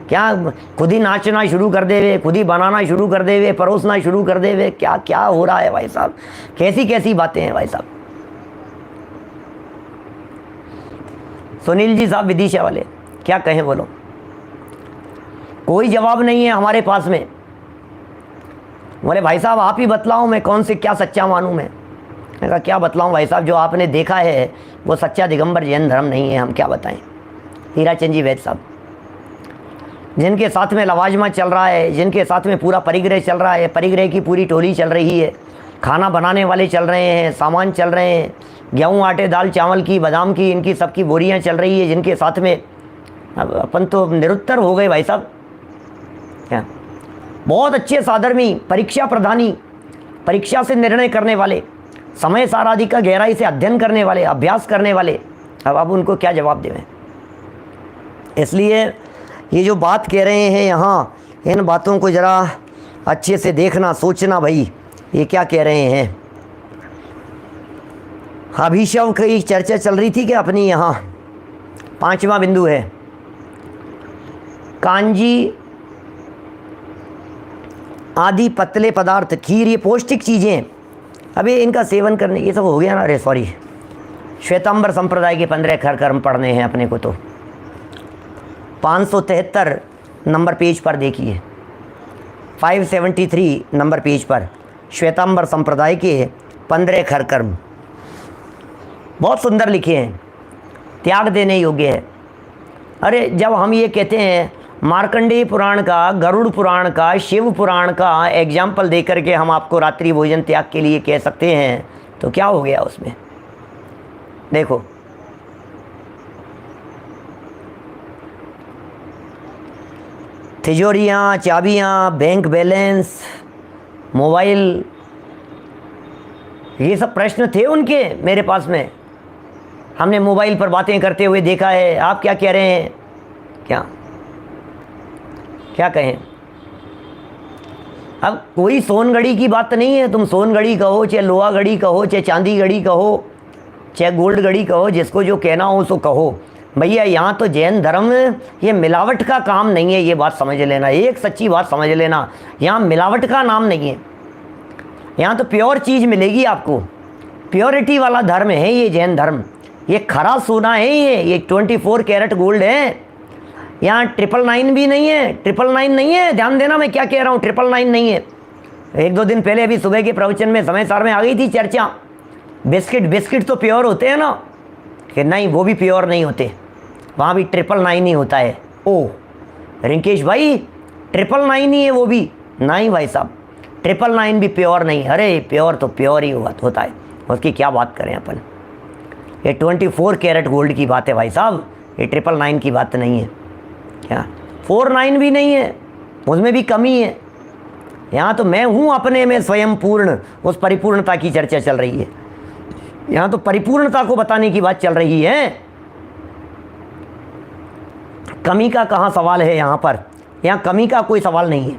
क्या खुद ही नाचना शुरू कर देवे, खुद ही बनाना शुरू कर देवे, परोसना शुरू कर देवे, क्या क्या हो रहा है भाई साहब, कैसी कैसी बातें हैं भाई साहब। सुनील जी साहब विदिशा वाले, क्या कहें बोलो, कोई जवाब नहीं है हमारे पास में। बोले भाई साहब आप ही बतलाओ मैं कौन से क्या सच्चा मानूं मैं कहा क्या बतलाऊं भाई साहब, जो आपने देखा है वो सच्चा दिगंबर जैन धर्म नहीं है, हम क्या बताएं। हीराचंद जी वैद्य साहब, जिनके साथ में लवाजमा चल रहा है, जिनके साथ में पूरा परिग्रह चल रहा है, परिग्रह की पूरी टोली चल रही है, खाना बनाने वाले चल रहे हैं, सामान चल रहे हैं, गेहूँ आटे दाल चावल की बादाम की इनकी सबकी बोरियां चल रही है, जिनके साथ में अब अपन तो निरुत्तर हो गए भाई साहब। क्या बहुत अच्छे साधर्मी, परीक्षा प्रधानी, परीक्षा से निर्णय करने वाले, समय सार आदि का गहराई से अध्ययन करने वाले, अभ्यास करने वाले, अब उनको क्या जवाब देवें। इसलिए ये जो बात कह रहे हैं यहाँ, इन बातों को ज़रा अच्छे से देखना, सोचना भाई ये क्या कह रहे हैं। अभिशव की चर्चा चल रही थी कि अपनी यहाँ 5वां बिंदु है कांजी आदि पतले पदार्थ, खीर, ये पौष्टिक चीज़ें, अभी इनका सेवन करने, ये सब हो गया ना। अरे सॉरी, श्वेतांबर संप्रदाय के 15 खर कर्म पढ़ने हैं अपने को, तो 573 नंबर पेज पर देखिए, 573 नंबर पेज पर श्वेतांबर संप्रदाय के 15 खर कर्म बहुत सुंदर लिखे हैं, त्याग देने योग्य है। अरे जब हम ये कहते हैं मार्कंडेय पुराण का, गरुड़ पुराण का, शिव पुराण का एग्जाम्पल दे करके हम आपको रात्रि भोजन त्याग के लिए कह सकते हैं, तो क्या हो गया उसमें। देखो तिजोरियाँ, चाबियाँ, बैंक बैलेंस, मोबाइल, ये सब प्रश्न थे उनके मेरे पास में, हमने मोबाइल पर बातें करते हुए देखा है। आप क्या कह रहे हैं, क्या कहें। अब कोई सोन घड़ी की बात नहीं है, तुम सोन घड़ी कहो, चाहे लोहा घड़ी कहो, चाहे चांदी घड़ी कहो, चाहे गोल्ड घड़ी कहो, जिसको जो कहना हो सो कहो भैया। यहाँ तो जैन धर्म ये मिलावट का काम नहीं है, ये बात समझ लेना, एक सच्ची बात समझ लेना, यहाँ मिलावट का नाम नहीं है, यहाँ तो प्योर चीज़ मिलेगी आपको, प्योरिटी वाला धर्म है ये जैन धर्म। ये खरा सोना है, ये 24 कैरेट गोल्ड है, यहाँ 999 भी नहीं है, 999 नहीं है, ध्यान देना मैं क्या कह रहा हूँ, 999 नहीं है। 1-2 दिन पहले अभी सुबह के प्रवचन में समय सार में आ गई थी चर्चा, बिस्किट तो प्योर होते हैं ना, कि नहीं वो भी प्योर नहीं होते, वहाँ भी 999 ही होता है। ओ रिंकेश भाई 999 ही है वो भी, नहीं भाई साहब 999 भी प्योर नहीं। अरे प्योर तो प्योर ही होता है, उसकी क्या बात करें अपन। ये 24 कैरेट गोल्ड की बात है भाई साहब, ये 999 की बात नहीं है। क्या 49 भी नहीं है, उसमें भी कमी है। यहाँ तो मैं हूँ अपने में स्वयं पूर्ण, उस परिपूर्णता की चर्चा चल रही है। यहाँ तो परिपूर्णता को बताने की बात चल रही है, कमी का कहाँ सवाल है यहाँ पर, यहाँ कमी का कोई सवाल नहीं है।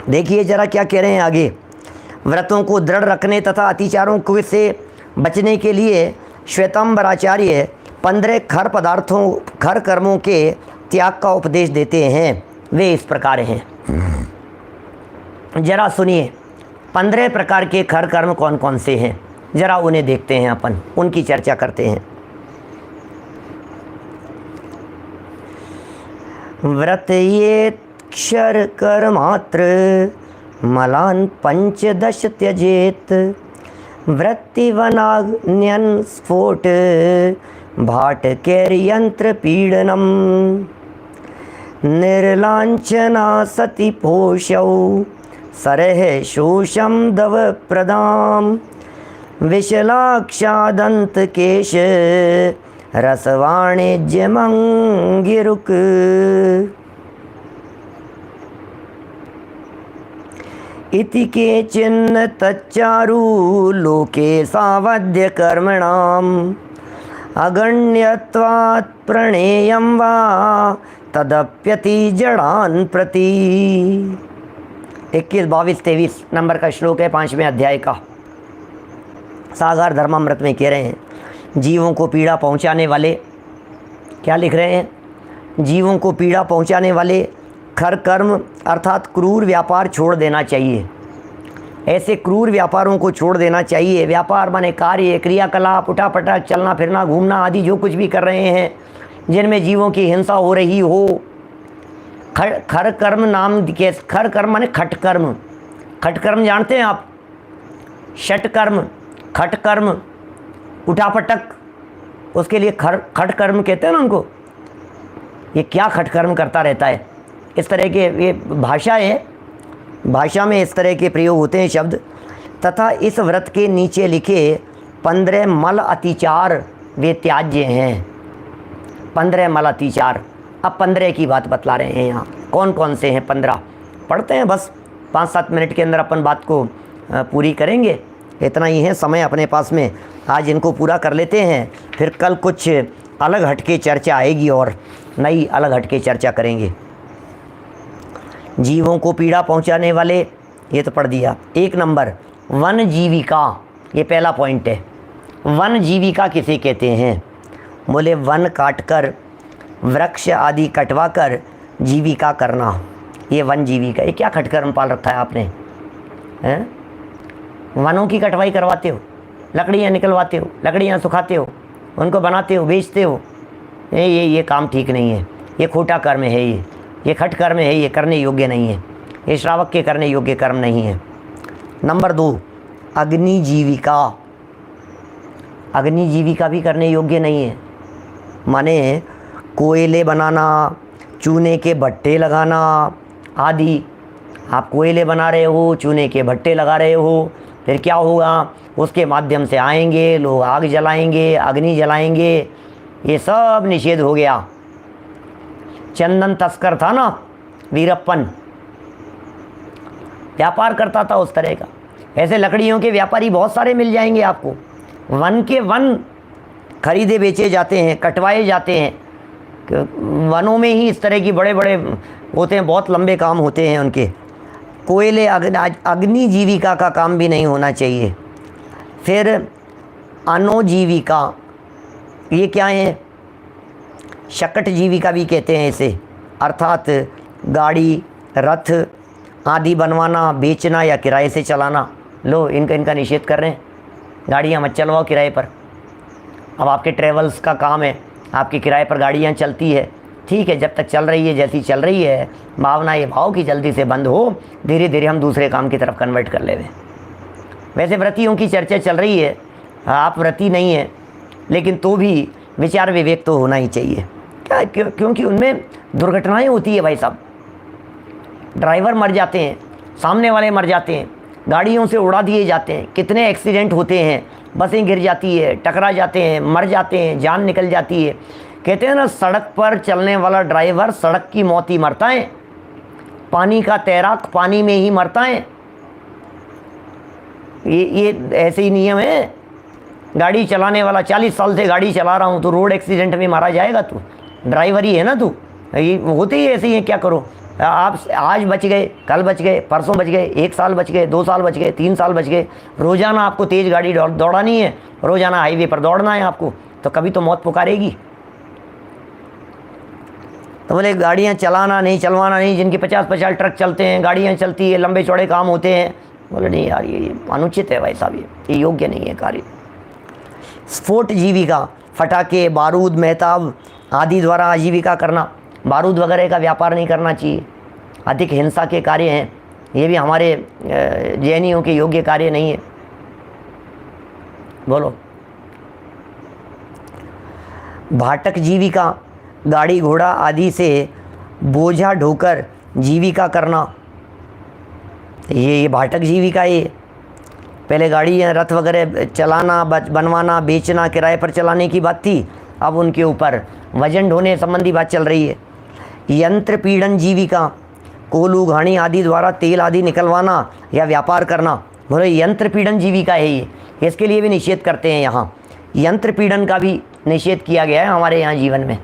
देखिए जरा क्या कह रहे हैं आगे। व्रतों को दृढ़ रखने तथा अतिचारों को से बचने के लिए श्वेतांबर आचार्य 15 खर कर्मों के त्याग का उपदेश देते हैं। वे इस प्रकार हैं, जरा सुनिए। 15 प्रकार के खर कर्म कौन कौन से हैं, जरा उन्हें देखते हैं अपन, उनकी चर्चा करते हैं। व्रत ये क्षर कर मात्र मलान 15 त्यजेत, वृत्तिवनाग्न्यन स्फोट भाट कैर यंत्र पीड़नम, निर्लांचना सति पोषौ सरह शोषम दव प्रदाम, विशलाक्षादंत केश रसवाणिज्य मंगिरुक। इति के चिन्ह तच्चारु लोके सावध्य कर्मणाम, अगण्यत्वात् प्रणेयं वा तदप्यति जड़ान प्रति। 21, 22, 23 नंबर का श्लोक है 5वें अध्याय का। सागर धर्मामृत में कह रहे हैं जीवों को पीड़ा पहुंचाने वाले, क्या लिख रहे हैं, जीवों को पीड़ा पहुंचाने वाले खर कर्म अर्थात क्रूर व्यापार छोड़ देना चाहिए। ऐसे क्रूर व्यापारों को छोड़ देना चाहिए। व्यापार माने कार्य, क्रियाकलाप, उठापटक, चलना फिरना, घूमना आदि जो कुछ भी कर रहे हैं जिनमें जीवों की हिंसा हो रही हो। खर कर्म नाम के, खर कर्म माने खट कर्म। खट कर्म जानते हैं आप? षट कर्म, खट कर्म, उठापटक, उसके लिए खट कर्म कहते हैं ना उनको। ये क्या खट कर्म करता रहता है? इस तरह के ये भाषा है, भाषा में इस तरह के प्रयोग होते हैं शब्द। तथा इस व्रत के नीचे लिखे 15 मल अतिचार वे त्याज्य हैं। 15 मल अतिचार, अब 15 की बात बतला रहे हैं यहाँ। कौन कौन से हैं 15? पढ़ते हैं, बस 5-7 मिनट के अंदर अपन बात को पूरी करेंगे। इतना ही है समय अपने पास में, आज इनको पूरा कर लेते हैं, फिर कल कुछ अलग हटके चर्चा आएगी और नई अलग हटके चर्चा करेंगे। जीवों को पीड़ा पहुंचाने वाले, ये तो पढ़ दिया। 1 नंबर वन जीविका, ये पहला पॉइंट है। वन जीविका किसे कहते हैं? बोले वन काटकर, वृक्ष आदि कटवाकर जीविका करना, ये वन जीविका। ये क्या खटकर्म पाल रखा है आपने? हैं? वनों की कटवाई करवाते हो, लकड़ियाँ निकलवाते हो, लकड़ियाँ सुखाते हो, उनको बनाते हो, बेचते हो। ये काम ठीक नहीं है, ये खोटा कर्म है, ये खट कर्म है, ये करने योग्य नहीं है, ये श्रावक के करने योग्य कर्म नहीं है। नंबर 2 अग्नि जीविका। अग्नि जीविका भी करने योग्य नहीं है। माने कोयले बनाना, चूने के भट्टे लगाना आदि। आप कोयले बना रहे हो, चूने के भट्टे लगा रहे हो, फिर क्या होगा? उसके माध्यम से आएंगे लोग, आग जलाएंगे, अग्नि जलाएंगे, ये सब निषेध हो गया। चंदन तस्कर था ना वीरप्पन, व्यापार करता था उस तरह का। ऐसे लकड़ियों के व्यापारी बहुत सारे मिल जाएंगे आपको। वन के वन खरीदे बेचे जाते हैं, कटवाए जाते हैं। वनों में ही इस तरह की बड़े बड़े होते हैं, बहुत लंबे काम होते हैं उनके। कोयले अग्नि जीविका का काम भी नहीं होना चाहिए। फिर अनोजीविका, ये क्या है? शकट जीविका भी कहते हैं इसे, अर्थात गाड़ी, रथ आदि बनवाना, बेचना या किराए से चलाना। लो इनका निषेध कर रहे हैं। गाड़ियाँ मत चलवाओ किराए पर। अब आपके ट्रेवल्स का काम है, आपकी किराए पर गाड़ियाँ चलती है, ठीक है, जब तक चल रही है, जैसी चल रही है, भावना ये भाव कि जल्दी से बंद हो, धीरे धीरे हम दूसरे काम की तरफ कन्वर्ट कर ले। वैसे व्रतियों की चर्चा चल रही है, आप व्रती नहीं हैं, लेकिन तो भी विचार विवेक तो होना ही चाहिए। क्या? क्योंकि उनमें दुर्घटनाएं होती है भाई साहब। ड्राइवर मर जाते हैं, सामने वाले मर जाते हैं, गाड़ियों से उड़ा दिए जाते हैं, कितने एक्सीडेंट होते हैं, बसें गिर जाती है, टकरा जाते हैं, मर जाते हैं, जान निकल जाती है। कहते हैं ना, सड़क पर चलने वाला ड्राइवर सड़क की मौत ही मरता है, पानी का तैराक पानी में ही मरता है। ये ऐसे ही नियम है। गाड़ी चलाने वाला 40 साल से गाड़ी चला रहा हूँ तो रोड एक्सीडेंट में मारा जाएगा? तू ड्राइवर ही है ना, तू। ये होते ही ऐसे ही है, क्या करो? आप आज बच गए, कल बच गए, परसों बच गए, 1 साल बच गए, 2 साल बच गए, 3 साल बच गए। रोज़ाना आपको तेज़ गाड़ी दौड़ानी है, रोज़ाना हाईवे पर दौड़ना है आपको, तो कभी तो मौत पुकारेगी। तो बोले गाड़ियाँ चलाना नहीं, चलवाना नहीं, जिनके 50-50 ट्रक चलते हैं, गाड़ियाँ चलती है, लंबे चौड़े काम होते हैं। बोले नहीं यार, ये अनुचित है भाई साहब, ये योग्य नहीं है कार्य। स्फोट जीविका, फटाके, बारूद, मेहताब आदि द्वारा आजीविका करना। बारूद वगैरह का व्यापार नहीं करना चाहिए, अधिक हिंसा के कार्य हैं, ये भी हमारे जैनियों के योग्य कार्य नहीं है। बोलो। भाटक जीविका, गाड़ी घोड़ा आदि से बोझा ढोकर जीविका करना, ये भाटक जीविका। ये पहले गाड़ी या रथ वगैरह चलाना, बनवाना, बेचना, किराए पर चलाने की बात थी, अब उनके ऊपर वजन ढोने संबंधी बात चल रही है। यंत्र पीड़न जीविका, कोलू घाणी आदि द्वारा तेल आदि निकलवाना या व्यापार करना। बोले यंत्र पीड़न जीविका है ये, इसके लिए भी निषेध करते हैं यहाँ। यंत्र पीड़न का भी निषेध किया गया है हमारे यहाँ जीवन में।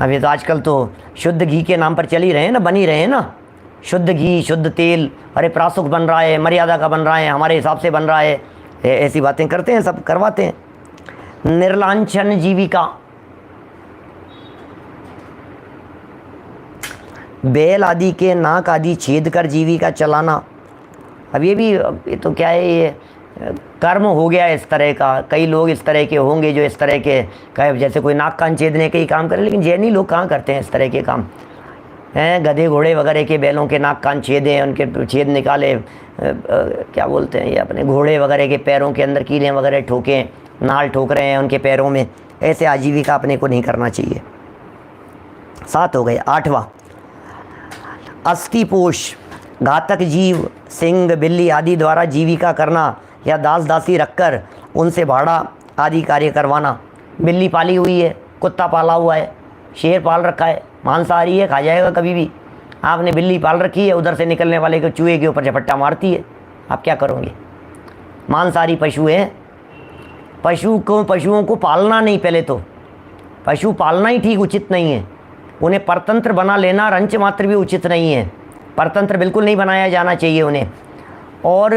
अभी तो आजकल तो शुद्ध घी के नाम पर चल ही रहे हैं ना, बन ही रहे हैं ना, शुद्ध घी, शुद्ध तेल। अरे प्रासुक बन रहा है, मर्यादा का बन रहा है, हमारे हिसाब से बन रहा है, ऐसी बातें करते हैं, सब करवाते हैं। निर्लांछन जीविका, बैल आदि के नाक आदि छेद कर जीविका चलाना। अब ये तो क्या है, ये कर्म हो गया इस तरह का। कई लोग इस तरह के होंगे जो इस तरह के जैसे कोई नाक कान छेदने के ही काम करे, लेकिन जैनी लोग कहाँ करते हैं इस तरह के काम हैं। गधे घोड़े वगैरह के बैलों के नाक कान छेदे, उनके छेद निकाले, क्या बोलते हैं ये, अपने घोड़े वगैरह के पैरों के अंदर कीलें वगैरह ठोकें, नाल ठोक रहे हैं उनके पैरों में। ऐसे आजीविका अपने को नहीं करना चाहिए। 7 हो गए। 8वां, अस्थिपोष, घातक जीव सिंह बिल्ली आदि द्वारा जीविका करना या दास दासी रखकर उनसे भाड़ा आदि कार्य करवाना। बिल्ली पाली हुई है, कुत्ता पाला हुआ है, शेर पाल रखा है, मांसाहारी है, खा जाएगा कभी भी। आपने बिल्ली पाल रखी है, उधर से निकलने वाले को चूहे के ऊपर झपट्टा मारती है, आप क्या करोगे? मांसाहारी पशु है। पशुओं को पालना नहीं, पहले तो पशु पालना ही ठीक उचित नहीं है। उन्हें परतंत्र बना लेना रंच मात्र भी उचित नहीं है। परतंत्र बिल्कुल नहीं बनाया जाना चाहिए उन्हें। और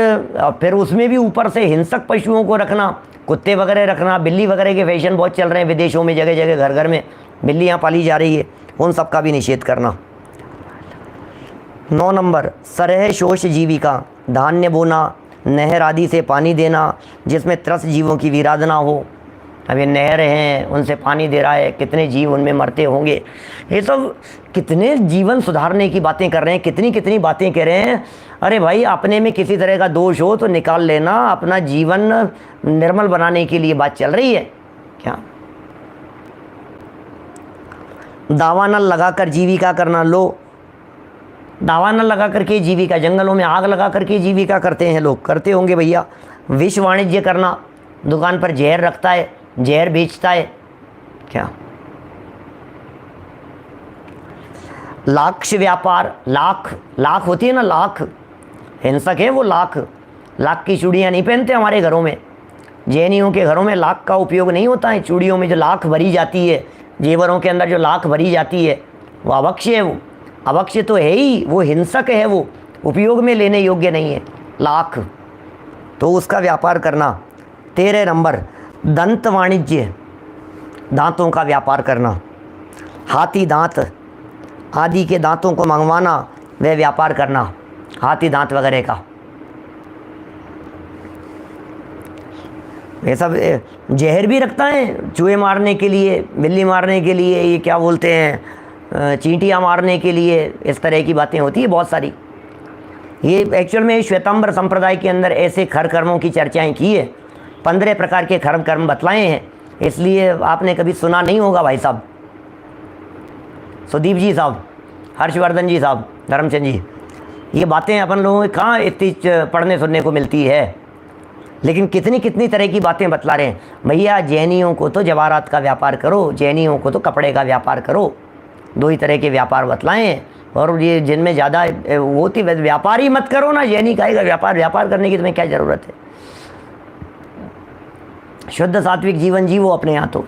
फिर उसमें भी ऊपर से हिंसक पशुओं को रखना, कुत्ते वगैरह रखना, बिल्ली वगैरह के फैशन बहुत चल रहे हैं विदेशों में, जगह जगह घर घर में बिल्लियाँ पाली जा रही है, उन सब का भी निषेध करना। 9 नंबर, सरह शोष जीविका, धान्य बोना, नहर आदि से पानी देना जिसमें त्रस्त जीवों की विराधना हो। अब ये नहर हैं, उनसे पानी दे रहा है, कितने जीव उनमें मरते होंगे। ये सब कितने जीवन सुधारने की बातें कर रहे हैं, कितनी कितनी बातें कह रहे हैं। अरे भाई, अपने में किसी तरह का दोष हो तो निकाल लेना, अपना जीवन निर्मल बनाने के लिए बात चल रही है क्या? दावा नल लगाकर जीविका करना। लो, दावा नल लगा करके जीविका, जंगलों में आग लगा करके जीविका करते हैं लोग, करते होंगे भैया। विष वाणिज्य करना, दुकान पर जहर रखता है, जहर बेचता है क्या? लाक्ष व्यापार, लाख होती है ना, लाख हिंसक है वो। लाख की चूड़ियाँ नहीं पहनते हमारे घरों में। जैनियों के घरों में लाख का उपयोग नहीं होता है। चूड़ियों में जो लाख भरी जाती है, जेवरों के अंदर जो लाख भरी जाती है, वो अभक्ष्य है। वो अभक्ष्य तो है ही, वो हिंसक है, वो उपयोग में लेने योग्य नहीं है लाख, तो उसका व्यापार करना। 13 नंबर, दंत वाणिज्य, दांतों का व्यापार करना। हाथी दांत आदि के दांतों को मंगवाना व व्यापार करना, हाथी दांत वगैरह का। ये सब जहर भी रखता है चूहे मारने के लिए, बिल्ली मारने के लिए, ये क्या बोलते हैं, चींटियाँ मारने के लिए। इस तरह की बातें होती है बहुत सारी। ये एक्चुअल में श्वेतांबर संप्रदाय के अंदर ऐसे खर कर्मों की चर्चाएं की है। 15 प्रकार के खर कर्म बतलाए हैं, इसलिए आपने कभी सुना नहीं होगा भाई साहब। सुदीप जी साहब, हर्षवर्धन जी साहब, धर्मचंद जी, ये बातें अपन लोगों को कहाँ इतनी पढ़ने सुनने को मिलती है, लेकिन कितनी कितनी तरह की बातें बतला रहे हैं भैया। जैनियों को तो जवाहरात का व्यापार करो, जैनियों को तो कपड़े का व्यापार करो, 2 ही तरह के व्यापार बतलाए हैं। और ये जिनमें ज़्यादा वो थी, व्यापार ही मत करो ना, जैनी कहेगा व्यापार करने की तुम्हें क्या ज़रूरत है। शुद्ध सात्विक जीवन जीवो अपने यहाँ। तो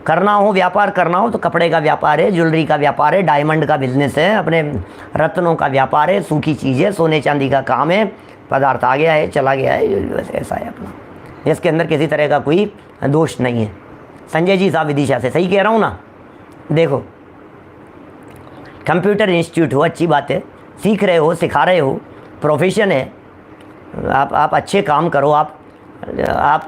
करना हो, व्यापार करना हो तो कपड़े का व्यापार है, ज्वेलरी का व्यापार है, डायमंड का बिजनेस है, अपने रत्नों का व्यापार है, सूखी चीज़ें, सोने चांदी का काम है। पदार्थ आ गया है, चला गया है, बस ऐसा है अपना, इसके अंदर किसी तरह का कोई दोष नहीं है। संजय जी साहब विदिशा से, सही कह रहा हूँ ना? देखो, कंप्यूटर इंस्टीट्यूट हो, अच्छी बात है, सीख रहे हो, सिखा रहे हो, प्रोफेशन है, आप अच्छे काम करो। आप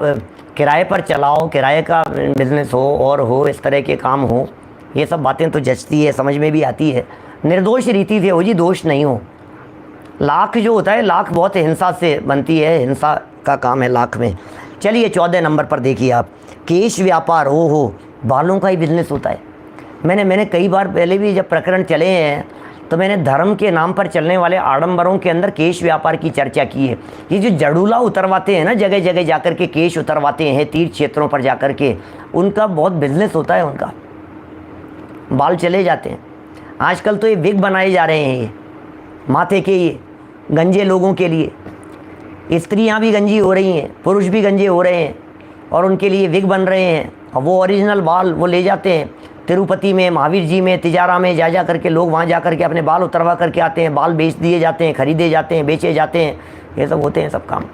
किराए पर चलाओ, किराए का बिजनेस हो और हो, इस तरह के काम हो, ये सब बातें तो जचती है, समझ में भी आती है। निर्दोष रीति से हो जी, दोष नहीं हो। लाख जो होता है, लाख बहुत हिंसा से बनती है, हिंसा का काम है लाख में। चलिए 14 नंबर पर देखिए आप, केश व्यापार। हो बालों का ही बिजनेस होता है। मैंने कई बार पहले भी जब प्रकरण चले हैं तो मैंने धर्म के नाम पर चलने वाले आडंबरों के अंदर केश व्यापार की चर्चा की है। ये जो जड़ूला उतरवाते हैं ना, जगह जगह जाकर के केश उतरवाते हैं, तीर्थ क्षेत्रों पर जाकर के, उनका बहुत बिजनेस होता है, उनका बाल चले जाते हैं। आजकल तो ये विग बनाए जा रहे हैं, ये माथे के, ये गंजे लोगों के लिए। स्त्रियां भी गंजी हो रही हैं, पुरुष भी गंजे हो रहे हैं, और उनके लिए विग बन रहे हैं। और वो ओरिजिनल बाल वो ले जाते हैं तिरुपति में, महावीर जी में, तिजारा में जा करके लोग वहाँ जा करके अपने बाल उतरवा करके आते हैं। बाल बेच दिए जाते हैं, खरीदे जाते हैं, बेचे जाते हैं, ये सब होते हैं सब काम।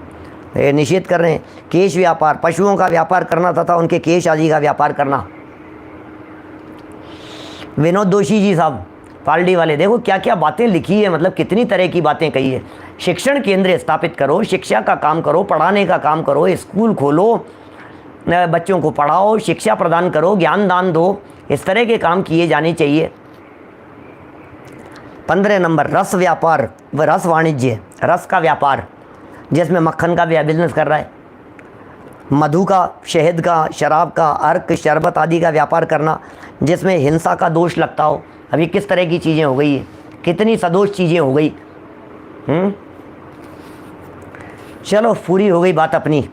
ये निषेध कर रहे हैं। केश व्यापार, पशुओं का व्यापार करना तथा उनके केश आदि का व्यापार करना। विनोद दोषी जी साहब, पालडी वाले, देखो क्या क्या बातें लिखी है, मतलब कितनी तरह की बातें कही है। शिक्षण केंद्र स्थापित करो, शिक्षा का काम करो, पढ़ाने का काम करो, स्कूल खोलो, बच्चों को पढ़ाओ, शिक्षा प्रदान करो, ज्ञान दान दो, इस तरह के काम किए जाने चाहिए। 15 नंबर, रस व्यापार व रस वाणिज्य, रस का व्यापार जिसमें मक्खन का बिजनेस कर रहा है, मधु का, शहद का, शराब का, अर्क, शरबत आदि का व्यापार करना जिसमें हिंसा का दोष लगता हो। अभी किस तरह की चीज़ें हो गई है, कितनी सदोष चीज़ें हो गई। चलो पूरी हो गई बात अपनी,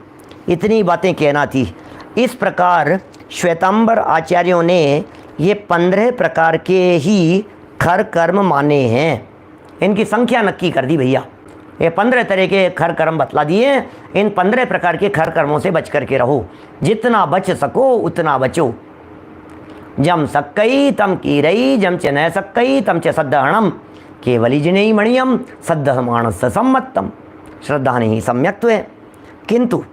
इतनी बातें कहना थी। इस प्रकार श्वेतांबर आचार्यों ने ये 15 प्रकार के ही खर कर्म माने हैं। इनकी संख्या नक्की कर दी भैया, ये 15 तरह के खर कर्म बतला दिए। इन 15 प्रकार के खर कर्मों से बच करके रहो, जितना बच सको उतना बचो। जम सक्कई तम की रई, जम च न सक्कई तम च सद्धहणम, केवली जिनेई मणियम सद्धह मानस सम्मतम। श्रद्धा नहीं सम्यक्त्व है। किंतु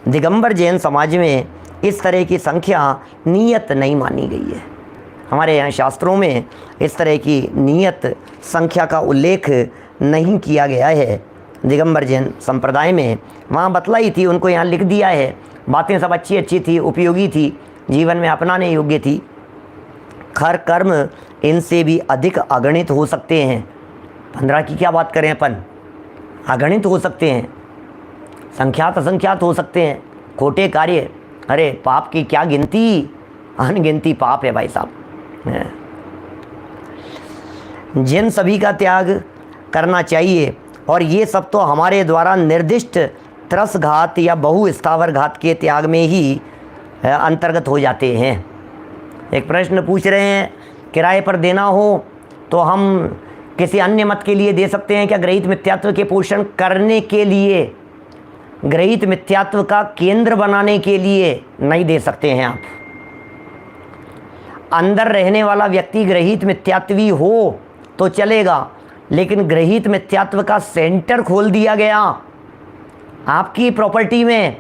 दिगंबर जैन समाज में इस तरह की संख्या नियत नहीं मानी गई है। हमारे यहाँ शास्त्रों में इस तरह की नियत संख्या का उल्लेख नहीं किया गया है। दिगंबर जैन संप्रदाय में वहाँ बतलाई थी, उनको यहाँ लिख दिया है। बातें सब अच्छी अच्छी थी, उपयोगी थी, जीवन में अपनाने योग्य थी। खर कर्म इनसे भी अधिक अगणित हो सकते हैं। 15 की क्या बात करें अपन, अगणित हो सकते हैं, संख्यात असंख्यात हो सकते हैं। खोटे कार्य, अरे पाप की क्या गिनती, अनगिनती पाप है भाई साहब। जिन सभी का त्याग करना चाहिए, और ये सब तो हमारे द्वारा निर्दिष्ट त्रस घात या बहु स्थावर घात के त्याग में ही अंतर्गत हो जाते हैं। एक प्रश्न पूछ रहे हैं, किराए पर देना हो तो हम किसी अन्य मत के लिए दे सकते हैं क्या? ग्रहित मिथ्यात्व के पोषण करने के लिए, ग्रहित मिथ्यात्व का केंद्र बनाने के लिए नहीं दे सकते हैं आप। अंदर रहने वाला व्यक्ति ग्रहित मिथ्यात्वी हो तो चलेगा, लेकिन ग्रहित मिथ्यात्व का सेंटर खोल दिया गया आपकी प्रॉपर्टी में,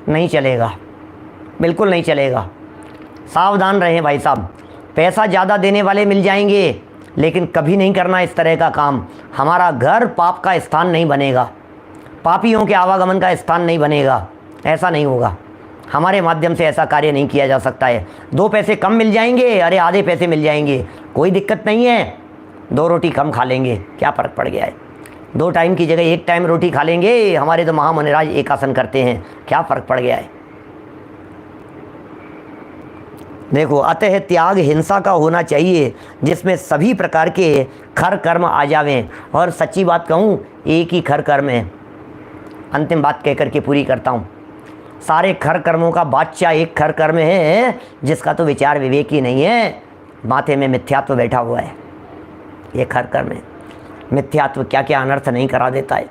नहीं चलेगा, बिल्कुल नहीं चलेगा। सावधान रहें भाई साहब। पैसा ज़्यादा देने वाले मिल जाएंगे, लेकिन कभी नहीं करना इस तरह का काम। हमारा घर पाप का स्थान नहीं बनेगा, पापियों के आवागमन का स्थान नहीं बनेगा, ऐसा नहीं होगा। हमारे माध्यम से ऐसा कार्य नहीं किया जा सकता है। 2 पैसे कम मिल जाएंगे, अरे आधे पैसे मिल जाएंगे, कोई दिक्कत नहीं है। 2 रोटी कम खा लेंगे, क्या फ़र्क पड़ गया है। 2 टाइम की जगह 1 टाइम रोटी खा लेंगे। हमारे तो महामुनिराज एक आसन करते हैं, क्या फ़र्क पड़ गया है। देखो, अतः त्याग हिंसा का होना चाहिए जिसमें सभी प्रकार के खर कर्म आ जावें। और सच्ची बात कहूँ, एक ही खर कर्म है, अंतिम बात कह करके पूरी करता हूँ। सारे खर कर्मों का बादशाह एक खर कर्म है जिसका तो विचार विवेक ही नहीं है, माथे में मिथ्यात्व बैठा हुआ है। ये खर कर्म है। मिथ्यात्व क्या क्या अनर्थ नहीं करा देता है,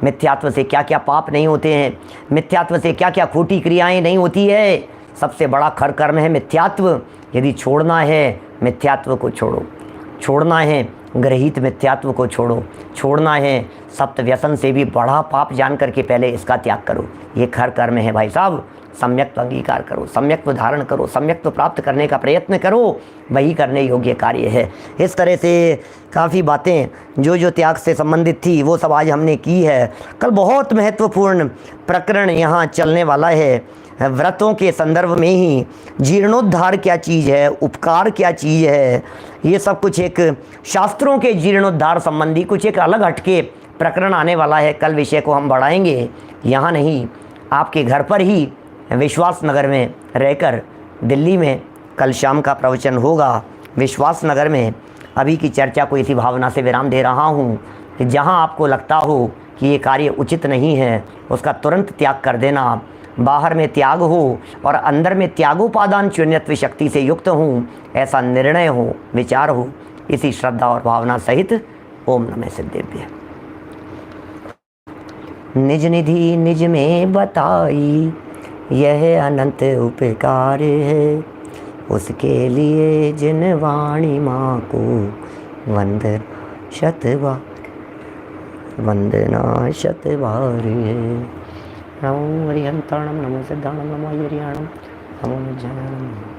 मिथ्यात्व से क्या क्या पाप नहीं होते हैं, मिथ्यात्व से क्या क्या खोटी क्रियाएं नहीं होती है। सबसे बड़ा खर कर्म है मिथ्यात्व। यदि छोड़ना है मिथ्यात्व को छोड़ो, छोड़ना है ग्रहित मिथ्यात्व को छोड़ो, छोड़ना है सप्त व्यसन से भी बड़ा पाप जान करके पहले इसका त्याग करो। ये खर कर्म है भाई साहब। सम्यक्त्व अंगीकार करो, सम्यक्त्व धारण करो, सम्यक्त्व प्राप्त करने का प्रयत्न करो, वही करने योग्य कार्य है। इस तरह से काफ़ी बातें जो त्याग से संबंधित थी वो सब आज हमने की है। कल बहुत महत्वपूर्ण प्रकरण यहाँ चलने वाला है। व्रतों के संदर्भ में ही जीर्णोद्धार क्या चीज़ है, उपकार क्या चीज़ है, ये सब कुछ एक शास्त्रों के जीर्णोद्धार संबंधी कुछ एक अलग हटके प्रकरण आने वाला है। कल विषय को हम बढ़ाएंगे, यहाँ नहीं, आपके घर पर ही विश्वास नगर में रहकर। दिल्ली में कल शाम का प्रवचन होगा विश्वास नगर में। अभी की चर्चा को इसी भावना से विराम दे रहा हूँ कि जहाँ आपको लगता हो कि ये कार्य उचित नहीं है, उसका तुरंत त्याग कर देना। बाहर में त्याग हो और अंदर में त्यागोपादान शून्यत्व शक्ति से युक्त हूँ, ऐसा निर्णय हो, विचार हो। इसी श्रद्धा और भावना सहित ओम नमः सिद्धेभ्य। निज निधि निज में बताई, यह अनंत उपकार है, उसके लिए जिन वाणी माँ को वंदना शतबार है। नमो हरिहंताणम, नमो सिद्धाणम, नमो हरियाणम, नमो ज्ञानम।